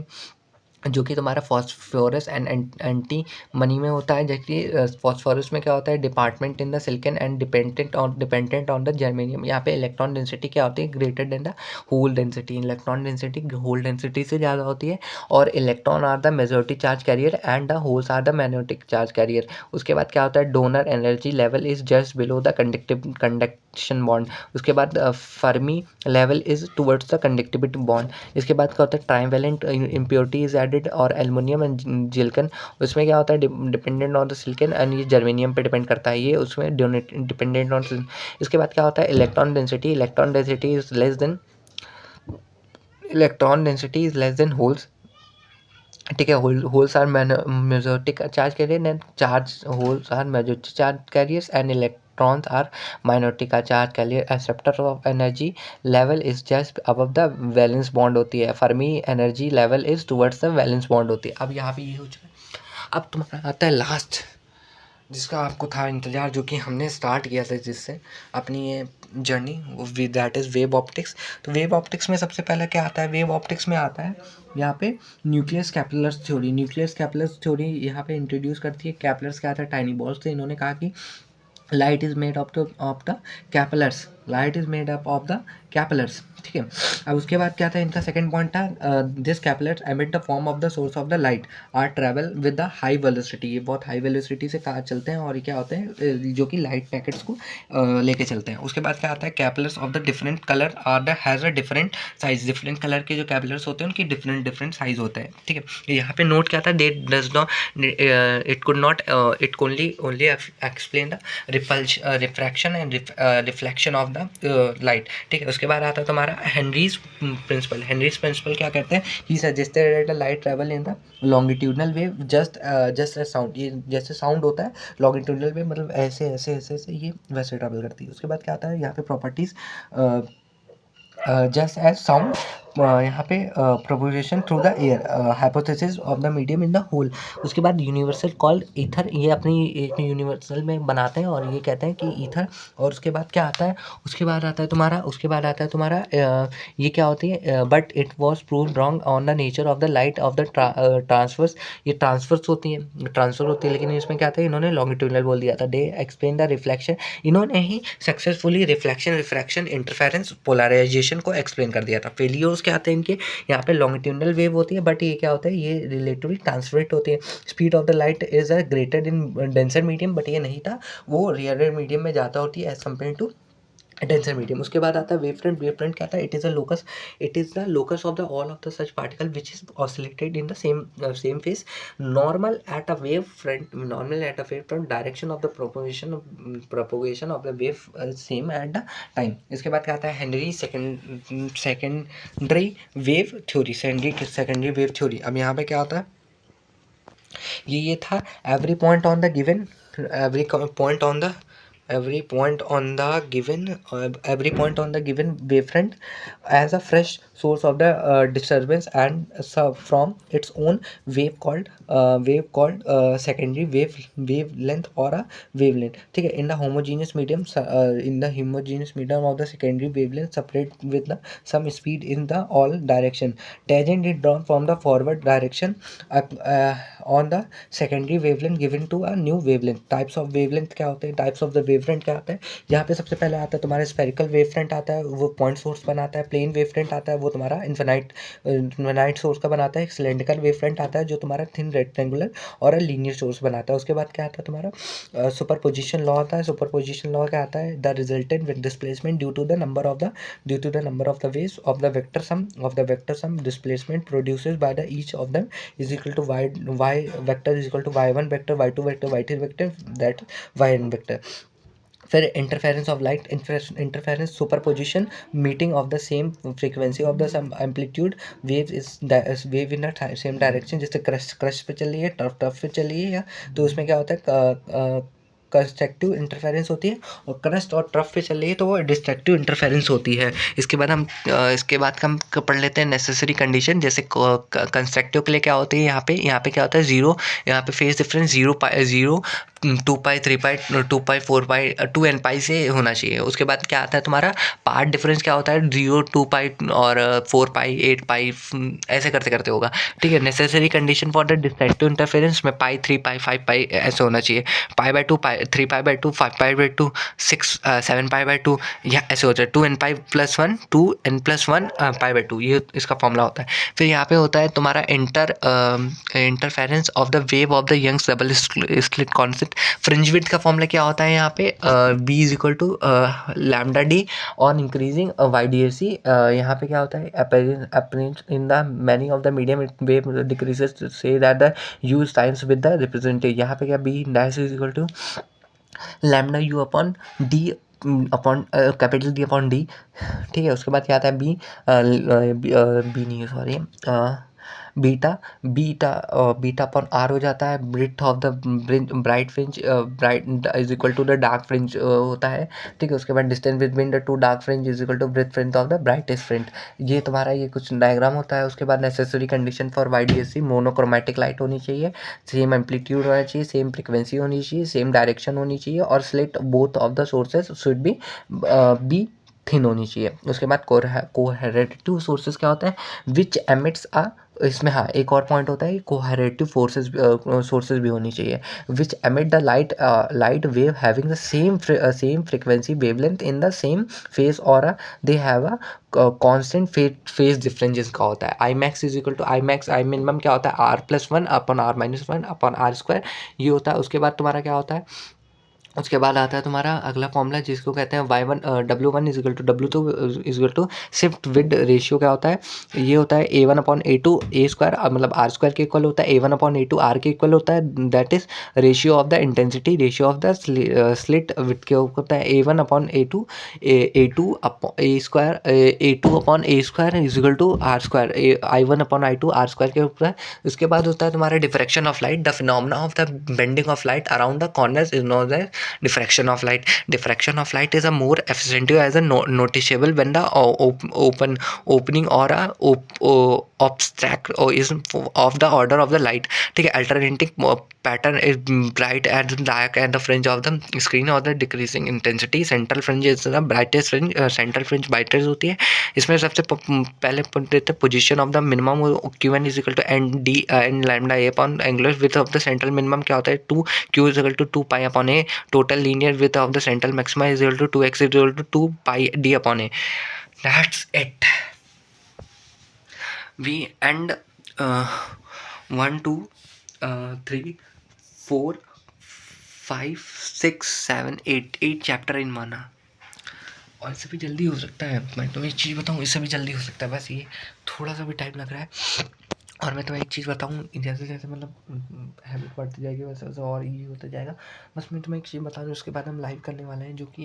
जो कि तुम्हारा फॉस्फोरस एंड एंटीमनी में होता है, जबकि फॉस्फोरस में क्या होता है, department in the silicon and dependent on the germanium. यहाँ पे इलेक्ट्रॉन डेंसिटी क्या होती है, greater than the hole density. Electron density hole density से ज़्यादा होती है, और electron are the majority charge carrier and the holes are the magnetic charge carrier. उसके बाद क्या होता है, donor energy level is just below the conduction bond. उसके बाद Fermi level is towards the conductivity bond. इसके बाद क्या होता है, ट्राइवेलेंट इम्प्योरिटी इज एडेड, और एल्युमिनियम एंड जिलिकन। उसमें क्या होता है, dependent on the silicon, and ये जर्मेनियम पे डिपेंड करता है, ये उसमें डिपेंडेंट ऑन। इसके बाद क्या होता है, electron density is less than holes. ठीक है, holes are majority charge carrier, charge holes are majority charge carriers, and electrons are minority का charge carrier. Acceptor of energy level is just above the valence bond होती है। Fermi energy level is towards the valence bond होती है। अब यहाँ पे ये हो चुका है। अब तुम्हारा आता है लास्ट, जिसका आपको था इंतज़ार, जो कि हमने स्टार्ट किया था जिससे अपनी ये journey, that is wave optics. तो वेव ऑप्टिक्स में सबसे पहले क्या आता है, वेव ऑप्टिक्स में आता है यहाँ पे न्यूक्लियस कैपिलर्स थ्योरी। न्यूक्लियस कैपिलर्स थ्योरी यहाँ पे इंट्रोड्यूस करती है। कैपिलर्स क्या था, टाइनी बॉल्स थे। इन्होंने कहा कि light is made of the corpuscles, light is made up of the corpuscles. ठीक है, अब उसके बाद क्या था, इनका सेकंड पॉइंट था, this corpuscles emit the form of the source of the light are travel with the high velocity. ये बहुत हाई वेलोसिटी से चलते हैं, और ये क्या होते हैं, जो कि लाइट पैकेट्स को लेके चलते हैं। उसके बाद क्या आता है, corpuscles of the different colour are the has a different size. Different colour के जो कैपिलर्स होते हैं उनकी डिफरेंट साइज होते हैं। ठीक है, यहाँ पे नोट क्या था, दे does not it could not it only explain the refraction and reflection of the light. ठीक है, उसके बाद आता है तुम्हारा हेनरीज प्रिंसिपल। हेनरीज प्रिंसिपल क्या कहते हैं, he suggested that the light travel in the longitudinal wave just as sound. ये जैसे साउंड होता है, लॉन्गिट्यूडनल वेव मतलब ऐसे ऐसे ऐसे ऐसे ये वैसे ट्रैवल करती है। उसके बाद क्या आता है यहाँ पे प्रॉपर्टीज, जस्ट एज साउंड, यहाँ पे propagation through the air, hypothesis of the medium in the whole. उसके बाद यूनिवर्सल कॉल्ड ईथर, ये अपनी एक यूनिवर्सल में बनाते हैं और ये कहते हैं कि ईथर। और उसके बाद क्या आता है, उसके बाद आता है तुम्हारा ये क्या होती है, but it was prove wrong on the nature of the light of the transfers. ये ट्रांसफर होती है, लेकिन इसमें क्या था, इन्होंने लॉन्गिट्यूडनल बोल दिया था। दे एक्सप्लेन द रिफ्लेक्शन, इन्होंने ही successfully reflection, refraction, interference, polarisation को एक्सप्लेन कर दिया था। फेलियर्स क्या आते हैं इनके, यहाँ पे लॉन्गिट्यूडनल वेव होती है, बट ये क्या होता है, ये रिलेटिवली ट्रांसमिट होती है। Speed of the light is a greater in denser medium, but ये नहीं था, वो रेयर मीडियम में ज़्यादा होती है as compare to denser medium. उसके बाद आता है वेव फ्रंट। वेव फ्रंट क्या था, it is the locus of the all of the such particle which is oscillated in the same face, normal at a wave front direction of the propagation of the wave same at the time. इसके बाद क्या आता है, Henry secondary wave theory. Secondary wave theory. अब यहाँ पे क्या होता है, ये था every point on the given wavefront as a fresh source of the disturbance, and from its own wave called secondary wavelength or a wavelength. ठीक है, in the homogeneous medium of the secondary wavelength separate with the some speed in the all direction, tangent is drawn from the forward direction on the secondary wavelength given to a new wavelength. Types of wavelength क्या होते हैं, types of the wavelength क्या आता है, यहाँ पे सबसे पहले आता है तुम्हारा स्पेरिकल वेवफ्रंट आता है, वो पॉइंट सोर्स बनाता है। प्लेन वेवफ्रंट आता है, वो तुम्हारा इन्फिनाइट सोर्स का बनाता है। सिलेंड्रिकल वेवफ्रंट आता है, जो तुम्हारा थिन रेक्टेंगुलर और लीनियर सोर्स बनाता है। उसके बाद क्या आता है तुम्हारा सुपरपोजिशन लॉ आता है। सुपरपोजिशन लॉ क्या आता है, the resultant displacement due to the number of the waves of the vector sum displacement produces by the each of them is equal to y vector is equal to y1 vector, y2 vector, y3 vector, that yn vector. फिर interference of light, interference superposition, meeting of the same frequency of the same amplitude wave is wave in the same direction. जैसे crust पे चल रही है, turf पे चल रही है, या तो उसमें क्या होता है, कंस्ट्रक्टिव इंटरफेरेंस होती है, और क्रस्ट और ट्रफ पे चल रही है तो वो डिस्ट्रक्टिव इंटरफेरेंस होती है। इसके बाद हम पढ़ लेते हैं नेसेसरी कंडीशन। जैसे कंस्ट्रक्टिव के लिए क्या होती है, यहाँ पे क्या होता है, जीरो, यहाँ पे फेज डिफरेंस जीरो 2 पाई 3 पाई 2 पाई 4 पाई 2 एन पाई से होना चाहिए। उसके बाद क्या आता है तुम्हारा पार्ट डिफरेंस क्या होता है 0 2 पाई और 4 पाई 8 पाई ऐसे करते करते होगा, ठीक है। Necessary condition for the destructive interference में पाई 3 पाई 5 पाई ऐसे होना चाहिए। Pi by 2 pi 3 pi by 2 5 pi by 2 6 7 pi by 2 या ऐसे होता है 2 N pi plus 1 2 N plus 1 pi by 2, ये इसका फॉर्मूला होता है। फिर यहाँ पे होता है तुम्हारा interference of the wave of the Young's double slit concept. Fringe width का फॉर्मूला क्या होता है यहाँ पे B is equal to lambda D on increasing Y D A C. यहाँ पे क्या होता है appearance in the many of the medium wave decreases to say that the use times with the representation। यहाँ पे क्या B dash is equal to lambda U upon D upon capital D upon D, ठीक है। उसके बाद क्या आता है बी बी नहीं है sorry beta beta beta upon R हो जाता है। Breadth of the bright fringe bright is equal to the dark fringe होता है, ठीक है। उसके बाद distance between the two dark fringe is equal to breadth fringe of the brightest fringe. ये तुम्हारा ये कुछ डायग्राम होता है। उसके बाद necessary condition for YDSC monochromatic light होनी चाहिए, सेम एम्पलीट्यूड होना चाहिए, सेम फ्रिक्वेंसी होनी चाहिए, सेम डायरेक्शन होनी चाहिए और slit both of the sources should be thin होनी चाहिए। उसके बाद कोहेरेटिव सोर्सेज क्या होता है विच एमिट्स इसमें हाँ एक और पॉइंट होता है कोहेरेटिव सोर्सेज भी होनी चाहिए which emit the light wave having the same frequency wavelength in the same phase और they have a constant phase difference जिसका होता है I max is equal to I max I minimum क्या होता है R plus 1 upon R minus 1 upon R square, ये होता है। उसके बाद तुम्हारा क्या होता है उसके बाद आता है तुम्हारा अगला फॉर्मूला जिसको कहते हैं y1 W1 is equal to W2 is equal to shift with ratio क्या होता है ये होता है A1 upon A2 A square मतलब आर स्क्वायर के इक्वल होता है A1 अपॉन A2 आर के इक्वल होता है that is ratio of the intensity ratio of the slit with के ऊपर होता है A1 upon A2 A2 upon A square A2 upon A square is equal to R square I1 upon I2 R square के ऊपर है। उसके बाद होता है तुम्हारा diffraction of light the phenomena of the bending of light around the corners is known as diffraction of light। Diffraction of light is a more efficient as a noticeable when the opening or a obstacle or is of the order of the light, ठीक है। alternating pattern is bright and dark and the fringe of the screen or the decreasing intensity। central fringe is the brightest fringe, central fringe brightest होती है। इसमें सबसे पहले देते हैं position of the minimum Q1 is equal to N D N lambda A upon angular width of the central minimum क्या होता है 2 Q is equal to 2 pi upon A total linear width of the central maxima is equal to 2x is equal to 2 pi d upon a। That's it। We end 1 2 3 4 5 6 7 8 chapter in माना। और इससे भी जल्दी हो सकता है, मैं तुम्हें एक चीज़ बताऊँ इससे भी जल्दी हो सकता है, बस ये थोड़ा सा भी टाइम लग रहा है। और मैं तुम्हें एक चीज़ बताऊँ जैसे जैसे मतलब हैबिट बढ़ती जाएगी वैसे वैसे और ईजी होता जाएगा। बस मैं तुम्हें एक चीज़ बता दूँ उसके बाद हम लाइव करने वाले हैं जो कि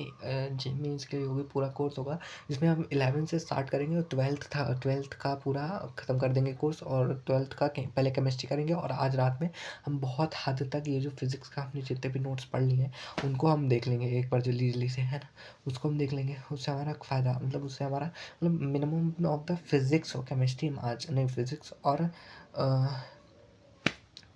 मीन्स के लिए होगी पूरा कोर्स होगा जिसमें हम 11 से स्टार्ट करेंगे और 12th का पूरा ख़त्म कर देंगे कोर्स और 12th का पहले केमिस्ट्री करेंगे। और आज रात में हम बहुत हद तक ये जो फिज़िक्स का हमने जितने भी नोट्स पढ़ लिए हैं उनको हम देख लेंगे एक बार जल्दी जल्दी से, है ना। उसको हम देख लेंगे, उससे हमारा फ़ायदा मतलब उससे हमारा मतलब मिनिमम ऑफ द फिज़िक्स और केमिस्ट्री हम आज नहीं फिज़िक्स और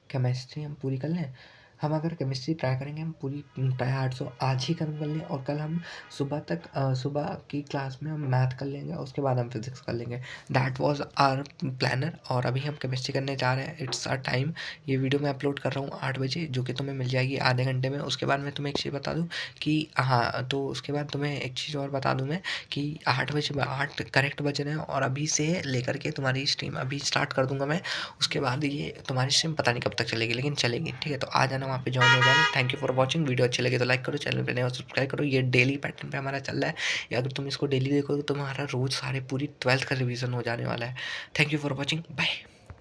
केमिस्ट्री हम पूरी कर लें। हम अगर केमिस्ट्री ट्राई करेंगे हम पूरी ट्राई 800 आज ही खत्म कर लें और कल हम सुबह तक सुबह की क्लास में हम मैथ कर लेंगे और उसके बाद हम फिज़िक्स कर लेंगे। That was our planner. और अभी हम केमिस्ट्री करने जा रहे हैं। It's our time. ये वीडियो मैं अपलोड कर रहा हूँ 8 बजे जो कि तुम्हें मिल जाएगी आधे घंटे में। उसके बाद मैं तुम्हें एक चीज़ बता दूँ कि हाँ तो उसके बाद तुम्हें एक चीज़ और बता दूँ मैं कि 8 बजे 8 करेक्ट बज रहे हैं और अभी से लेकर के तुम्हारी स्ट्रीम अभी स्टार्ट कर दूँगा मैं। उसके बाद ये तुम्हारी स्ट्रीम पता नहीं कब तक चलेगी लेकिन चलेगी, ठीक है। तो आ जाना वहाँ पे ज्वाइन हो जाना। Thank you for watching. Video अच्छी लगे तो लाइक करो, चैनल पे नए हो सब्सक्राइब करो। ये डेली पैटर्न पे हमारा चल रहा है या अगर तुम इसको डेली देखो तो तुम्हारा रोज़ सारे पूरी 12th का रिवीजन हो जाने वाला है। Thank you for watching, bye.